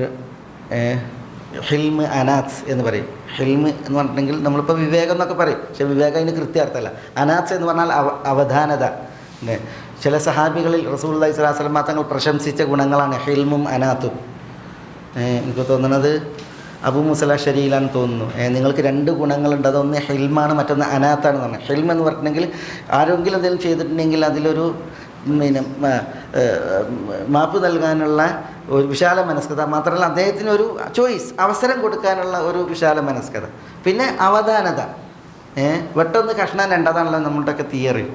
ഹിൽമ് അനാത്ത് എന്ന് പറയും. ഹിൽമ് എന്ന് പറഞ്ഞിട്ടുണ്ടെങ്കിൽ നമ്മളിപ്പോൾ വിവേകം എന്നൊക്കെ പറയും, പക്ഷേ വിവേകം അതിന് കൃത്യാർത്ഥമല്ല. അനാത്ത് എന്ന് പറഞ്ഞാൽ അവധാനത. ചില സഹാബികളിൽ റസൂലുള്ളാഹി സ്വല്ലല്ലാഹു അലൈഹി വസല്ലം തങ്ങൾ പ്രശംസിച്ച ഗുണങ്ങളാണ് ഹിൽമും അനാത്തും. എനിക്ക് തോന്നുന്നത് അബൂ മൂസ അശ്അരിയിലാണെന്ന് തോന്നുന്നു. നിങ്ങൾക്ക് 2 ഗുണങ്ങളുണ്ട്, അതൊന്ന് ഹിൽമാണ്, മറ്റൊന്ന് അനാത്താണെന്ന് പറഞ്ഞത്. ഹിൽം എന്ന് പറഞ്ഞിട്ടുണ്ടെങ്കിൽ ആരെങ്കിലും എന്തെങ്കിലും ചെയ്തിട്ടുണ്ടെങ്കിൽ അതിലൊരു പിന്നെ മാപ്പ് നൽകാനുള്ള ഒരു വിശാല മനസ്കത, മാത്രമല്ല അദ്ദേഹത്തിന് ഒരു ചോയ്സ്, അവസരം കൊടുക്കാനുള്ള ഒരു വിശാല മനസ്കത. പിന്നെ അവധാനത. വെട്ടൊന്ന് കഷ്ണം രണ്ടതാണല്ലോ നമ്മുടെയൊക്കെ തിയറി.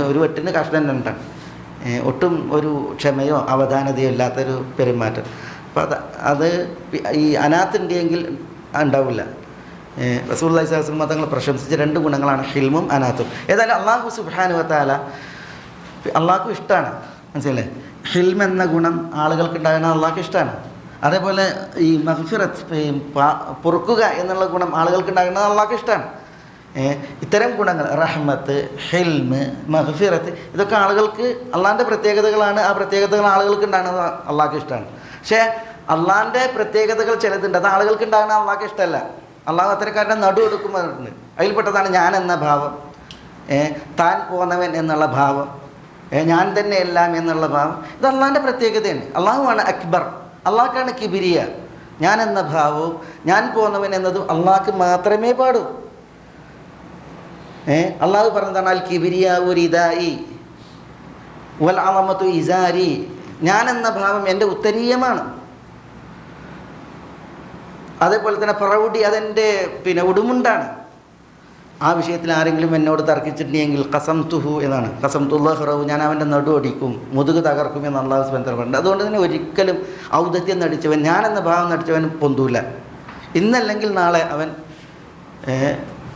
ഒരു വെട്ടിന് കഷ്ണം രണ്ടാണ്. ഒട്ടും ഒരു ക്ഷമയോ അവധാനതയോ ഇല്ലാത്തൊരു പെരുമാറ്റം. അപ്പോൾ അത് ഈ അനാത്തുണ്ടെങ്കിൽ ഉണ്ടാവില്ല. റസൂലുള്ളാഹി സ്വല്ലല്ലാഹു അലൈഹി വസല്ലം തങ്ങൾ പ്രശംസിച്ച 2 ഗുണങ്ങളാണ് ഹിൽമും അനാത്തും. ഏതായാലും അല്ലാഹു സുബ്ഹാനഹു വ തആല, അള്ളാഹ്ക്കും ഇഷ്ടമാണ്, മനസ്സിലല്ലേ? ഹിൽം എന്ന ഗുണം ആളുകൾക്ക് ഉണ്ടാകണം, അള്ളാഹ്ക്ക് ഇഷ്ടമാണ്. അതേപോലെ ഈ മഗ്ഫിറത്ത്, പൊറുക്കുക എന്നുള്ള ഗുണം ആളുകൾക്ക് ഉണ്ടാകുന്നത് അള്ളാഹ്ക്ക് ഇഷ്ടമാണ്. ഇത്തരം ഗുണങ്ങൾ റഹ്മത്ത്, ഹിൽമ്, മഗ്ഫിറത്ത്, ഇതൊക്കെ ആളുകൾക്ക് അള്ളാഹിൻ്റെ പ്രത്യേകതകളാണ്. ആ പ്രത്യേകതകൾ ആളുകൾക്ക് ഉണ്ടാകുന്നത് അള്ളാഹ്ക്ക് ഇഷ്ടമാണ്. പക്ഷേ അള്ളാഹിൻ്റെ പ്രത്യേകതകൾ ചിലതുണ്ട്, അത് ആളുകൾക്ക് ഉണ്ടാകുന്നത് അള്ളാഹ്ക്ക് ഇഷ്ടമല്ല. അള്ളാഹു അത്തരക്കാരുടെ നടു എടുക്കുമ്പോഴുണ്ട്. അതിൽപ്പെട്ടതാണ് ഞാൻ എന്ന ഭാവം, താൻ പോന്നവൻ എന്നുള്ള ഭാവം, ഞാൻ തന്നെ എല്ലാം എന്നുള്ള ഭാവം. ഇത് അള്ളാഹിൻ്റെ പ്രത്യേകതയാണ്. അള്ളാഹുവാണ് അക്ബർ, അള്ളാഹ്ക്കാണ് കിബിരിയ. ഞാൻ എന്ന ഭാവവും ഞാൻ പോന്നവൻ എന്നതും അള്ളാഹ്ക്ക് മാത്രമേ പാടൂ. അള്ളാഹു പറഞ്ഞതാണ് അൽ കിബിരിയാഉ റിദാഇ വൽ അളമതു ഇസാരി. ഞാൻ എന്ന ഭാവം എൻ്റെ ഉത്തരീയമാണ്. അതേപോലെ തന്നെ പ്രൗഢി അതെൻ്റെ പിന്നെ ഉടുമുണ്ടാണ്. ആ വിഷയത്തിൽ ആരെങ്കിലും എന്നോട് തർക്കിച്ചിട്ടുണ്ടെങ്കിൽ ഖസംതുഹു എന്നാണ്, ഖസംതുല്ലാഹു, ഞാൻ അവൻ്റെ നടു ഒടിക്കും, മുതുക് തകർക്കും എന്ന് അള്ളാഹു സുബ്ഹാനഹു വ തആല പറഞ്ഞിട്ടുണ്ട്. അതുകൊണ്ട് തന്നെ ഒരിക്കലും ഔദത്യം നടിച്ചവൻ, ഞാനെന്ന ഭാവം നടിച്ചവൻ പൊന്തൂല. ഇന്നല്ലെങ്കിൽ നാളെ അവൻ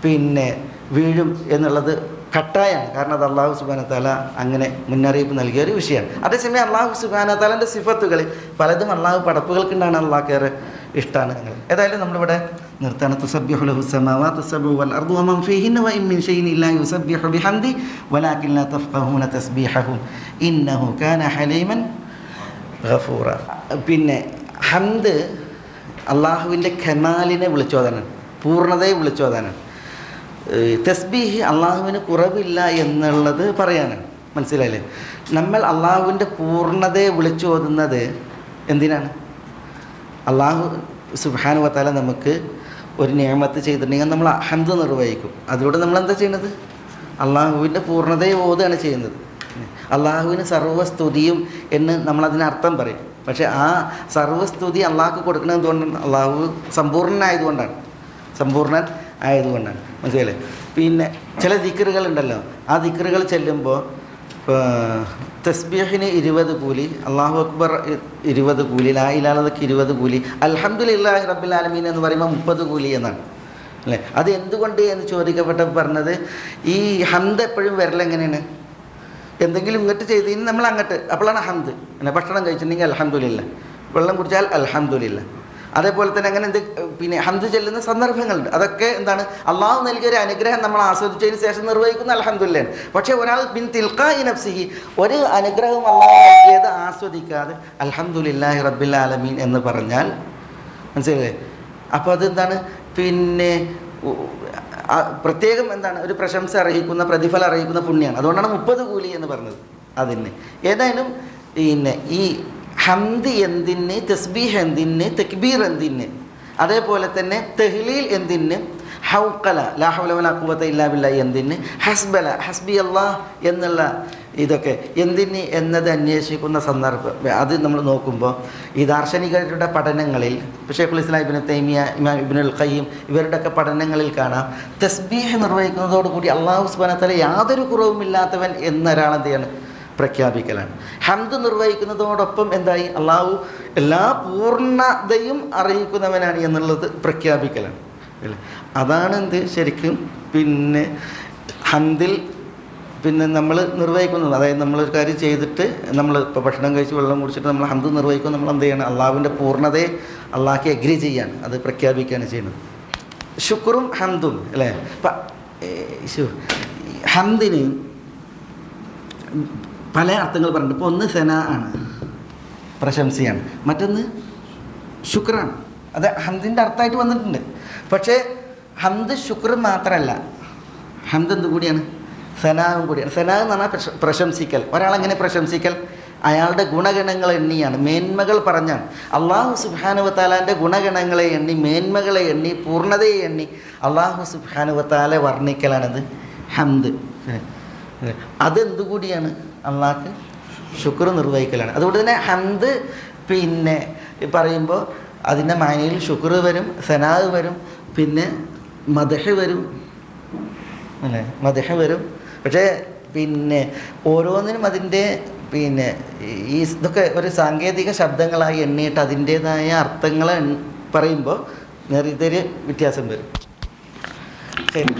പിന്നെ വീഴും എന്നുള്ളത് കട്ടായാണ്. കാരണം അത് അള്ളാഹു സുബ്ഹാനഹു വ തആല അങ്ങനെ മുന്നറിയിപ്പ് നൽകിയ ഒരു വിഷയമാണ്. അതേസമയം അള്ളാഹു സുബ്ഹാനഹു വ തആലൻ്റെ സിഫത്തുകൾ പലതും അള്ളാഹു പടപ്പുകൾക്കുണ്ടാണ് അള്ളാഹ്ക്കേറെ ഇഷ്ടമാണ്. ഏതായാലും നമ്മളിവിടെ നിർത്താണ്. തുസബ്ബിഹു ലഹു സ്സമാവാതു സബ്ഉ വൽ അർദു വമൻ ഫീഹിന്ന വഇൻ മിൻ ഷൈഇൻ ഇല്ലാ യുസബ്ബിഹു ബിഹംദി വലാകിൻ ലാ തഫ്ഖഹൂന തസ്ബീഹഹും ഇന്നഹു കാന ഹലീമൻ ഗഫൂറ. പിന്നെ ഹംദ് അള്ളാഹുവിൻ്റെ കമാലിനെ വിളിച്ചോതാനാണ്, പൂർണ്ണതയെ വിളിച്ചോതാനാണ്. തസ്ബീഹ് അള്ളാഹുവിന് കുറവില്ല എന്നുള്ളത് പറയാനാണ്. മനസ്സിലായില്ലേ? നമ്മൾ അള്ളാഹുവിൻ്റെ പൂർണ്ണതയെ വിളിച്ചോതുന്നത് എന്തിനാണ്? അള്ളാഹു സുബ്ഹാനഹു വ തആല നമുക്ക് ഒരു നിഅമത്ത് ചെയ്തിട്ടുണ്ടെങ്കിൽ നമ്മൾ ഹംദ് നിർവഹിക്കും. അതിലൂടെ നമ്മളെന്താ ചെയ്യുന്നത്? അള്ളാഹുവിൻ്റെ പൂർണ്ണതയെ ഓതുകയാണ് ചെയ്യുന്നത്. അള്ളാഹുവിന് സർവ്വസ്തുതിയും എന്ന് നമ്മളതിനർത്ഥം പറയും. പക്ഷേ ആ സർവ്വസ്തുതി അള്ളാഹ്ക്ക് കൊടുക്കുന്നത് എന്തുകൊണ്ടാണ്? അള്ളാഹു സമ്പൂർണ്ണനായതുകൊണ്ടാണ്, സമ്പൂർണ്ണൻ ആയതുകൊണ്ടാണ്. മനസ്സിലായില്ലേ? പിന്നെ ചില ദിക്റുകളുണ്ടല്ലോ, ആ ദിക്റുകൾ ചെല്ലുമ്പോൾ തസ്ബീഹിന് 20 കൂലി, അല്ലാഹു അക്ബർ 20 കൂലി, ലാ ഇലാഹ ഇല്ലല്ലാഹ് 20 കൂലി, അൽഹംദുലില്ലാഹി റബ്ബിൽ ആലമീൻ എന്ന് പറയുമ്പോൾ 30 കൂലി എന്നാണ് അല്ലേ? അത് എന്തുകൊണ്ട് എന്ന് ചോദിക്കപ്പെട്ടപ്പോൾ പറഞ്ഞത്, ഈ ഹംദ് എപ്പോഴും വരലെങ്ങനെയാണ്? എന്തെങ്കിലും ഇങ്ങോട്ട് ചെയ്തതിന് നമ്മൾ അങ്ങോട്ട്, അപ്പോഴാണ് ഹംദ്. പിന്നെ ഭക്ഷണം കഴിച്ചിട്ടുണ്ടെങ്കിൽ അൽഹംദുലില്ലാഹ്, വെള്ളം കുടിച്ചാൽ അൽഹംദുലില്ലാഹ്. അതേപോലെ തന്നെ അങ്ങനെ പിന്നെ ഹംദ് ചെല്ലുന്ന സന്ദർഭങ്ങളുണ്ട്. അതൊക്കെ എന്താണ്? അള്ളാഹു നൽകിയൊരു അനുഗ്രഹം നമ്മൾ ആസ്വദിച്ചതിന് ശേഷം നിർവഹിക്കുന്ന അൽഹംദുലില്ലാഹ്. പക്ഷേ ഒരാൾ ബിൻ തിൽഖാഇ നഫ്സിഹി ഒരു അനുഗ്രഹം അള്ളാഹു നൽകിയത് ആസ്വദിക്കാതെ അൽഹംദുലില്ലാഹി റബ്ബിൽ ആലമീൻ എന്ന് പറഞ്ഞാൽ മനസ്സിലായില്ലേ? അപ്പോൾ അതെന്താണ്? പിന്നെ പ്രത്യേകം എന്താണ്? ഒരു പ്രശംസ അർഹിക്കുന്ന, പ്രതിഫലം അർഹിക്കുന്ന പുണ്യമാണ്. അതുകൊണ്ടാണ് 30 കൂലി എന്ന് പറഞ്ഞത് അതിന്. ഏതായാലും പിന്നെ ഈ ഹംദ് എന്തിന്, തസ്ബീഹ് എന്തിന്, തക്ബീർ എന്തിന്, അതേപോലെ തന്നെ തഹ്ലീൽ എന്തിന്, ഹൗഖല ലാ ഹൗല വലാ ഖുവത ഇല്ലാ ബില്ലാഹ് എന്തിന്, ഹസ്ബല ഹസ്ബി അല്ലാഹ് എന്നുള്ള ഇതൊക്കെ എന്തിന് എന്നത് അന്വേഷിക്കുന്ന സന്ദർഭം അത് നമ്മൾ നോക്കുമ്പോൾ ഈ ദാർശനികരുടെ പഠനങ്ങളിൽ ഷെയ്ഖുൽ ഇസ്ലാം ഇബ്നു തൈമിയ, ഇമാം ഇബ്നുൽ ഖയ്യിം ഇവരുടെയൊക്കെ പഠനങ്ങളിൽ കാണാം തസ്ബീഹ് നിർവഹിക്കുന്നതോടുകൂടി അല്ലാഹു സുബ്ഹാനഹു വ തആല യാതൊരു കുറവുമില്ലാത്തവൻ എന്നൊരാളെന്ത് ചെയ്യാണ് പ്രഖ്യാപിക്കലാണ്. ഹംദ് നിർവഹിക്കുന്നതോടൊപ്പം എന്തായി അള്ളാഹു എല്ലാ പൂർണ്ണതയും അറിയിക്കുന്നവനാണ് എന്നുള്ളത് പ്രഖ്യാപിക്കലാണ്. അല്ലേ? അതാണ് എന്ത് ശരിക്കും പിന്നെ ഹംദിൽ പിന്നെ നമ്മൾ നിർവഹിക്കുന്നത്. അതായത് നമ്മളൊരു കാര്യം ചെയ്തിട്ട് നമ്മൾ ഇപ്പോൾ ഭക്ഷണം കഴിച്ച് വെള്ളം കുടിച്ചിട്ട് നമ്മൾ ഹംദ് നിർവഹിക്കുമ്പോൾ നമ്മൾ എന്ത് ചെയ്യണം? അള്ളാഹുവിൻ്റെ പൂർണ്ണതയെ അള്ളാഹ്ക്ക് എഗ്രി ചെയ്യാണ്, അത് പ്രഖ്യാപിക്കുകയാണ് ചെയ്യുന്നത്. ശുക്റും ഹംദും അല്ലേ? ഇപ്പം ഹംദിന് പല അർത്ഥങ്ങൾ പറഞ്ഞിട്ട് ഇപ്പോൾ ഒന്ന് സെന ആണ്, പ്രശംസയാണ്, മറ്റൊന്ന് ശുക്രാണ്. അത് ഹംദിൻ്റെ അർത്ഥമായിട്ട് വന്നിട്ടുണ്ട്. പക്ഷേ ഹംദ് ശുക്ർ മാത്രമല്ല, ഹംദ് എന്ത് കൂടിയാണ്? സനാവും കൂടിയാണ്. സനാ എന്ന് പറഞ്ഞാൽ പ്രശംസിക്കൽ. ഒരാളെങ്ങനെ പ്രശംസിക്കൽ? അയാളുടെ ഗുണഗണങ്ങൾ എണ്ണിയാണ്, മേന്മകൾ പറഞ്ഞാണ്. അള്ളാഹു സുബ്ഹാനഹു വ തആലാൻ്റെ ഗുണഗണങ്ങളെ എണ്ണി, മേന്മകളെ എണ്ണി, പൂർണ്ണതയെ എണ്ണി അള്ളാഹു സുബ്ഹാനഹു വ തആല വർണ്ണിക്കലാണത് ഹംദ്. അതെന്തുകൂടിയാണ്? അള്ളാഹ്ക്ക് ശുക്ർ നിർവഹിക്കലാണ്. അതുകൊണ്ട് തന്നെ ഹംദ് പിന്നെ പറയുമ്പോൾ അതിൻ്റെ മാനയിൽ ശുക്ർ വരും, സനാഹ് വരും, പിന്നെ മദ്ഹ് വരും അല്ലേ? മദ്ഹ് വരും. പക്ഷേ പിന്നെ ഓരോന്നിനും അതിൻ്റെ പിന്നെ ഈ ഇതൊക്കെ ഒരു സാങ്കേതിക ശബ്ദങ്ങളായി എണ്ണിയിട്ട് അതിൻ്റേതായ അർത്ഥങ്ങൾ പറയുമ്പോൾ നേരിട്ടൊരു വ്യത്യാസം വരും. ശരി.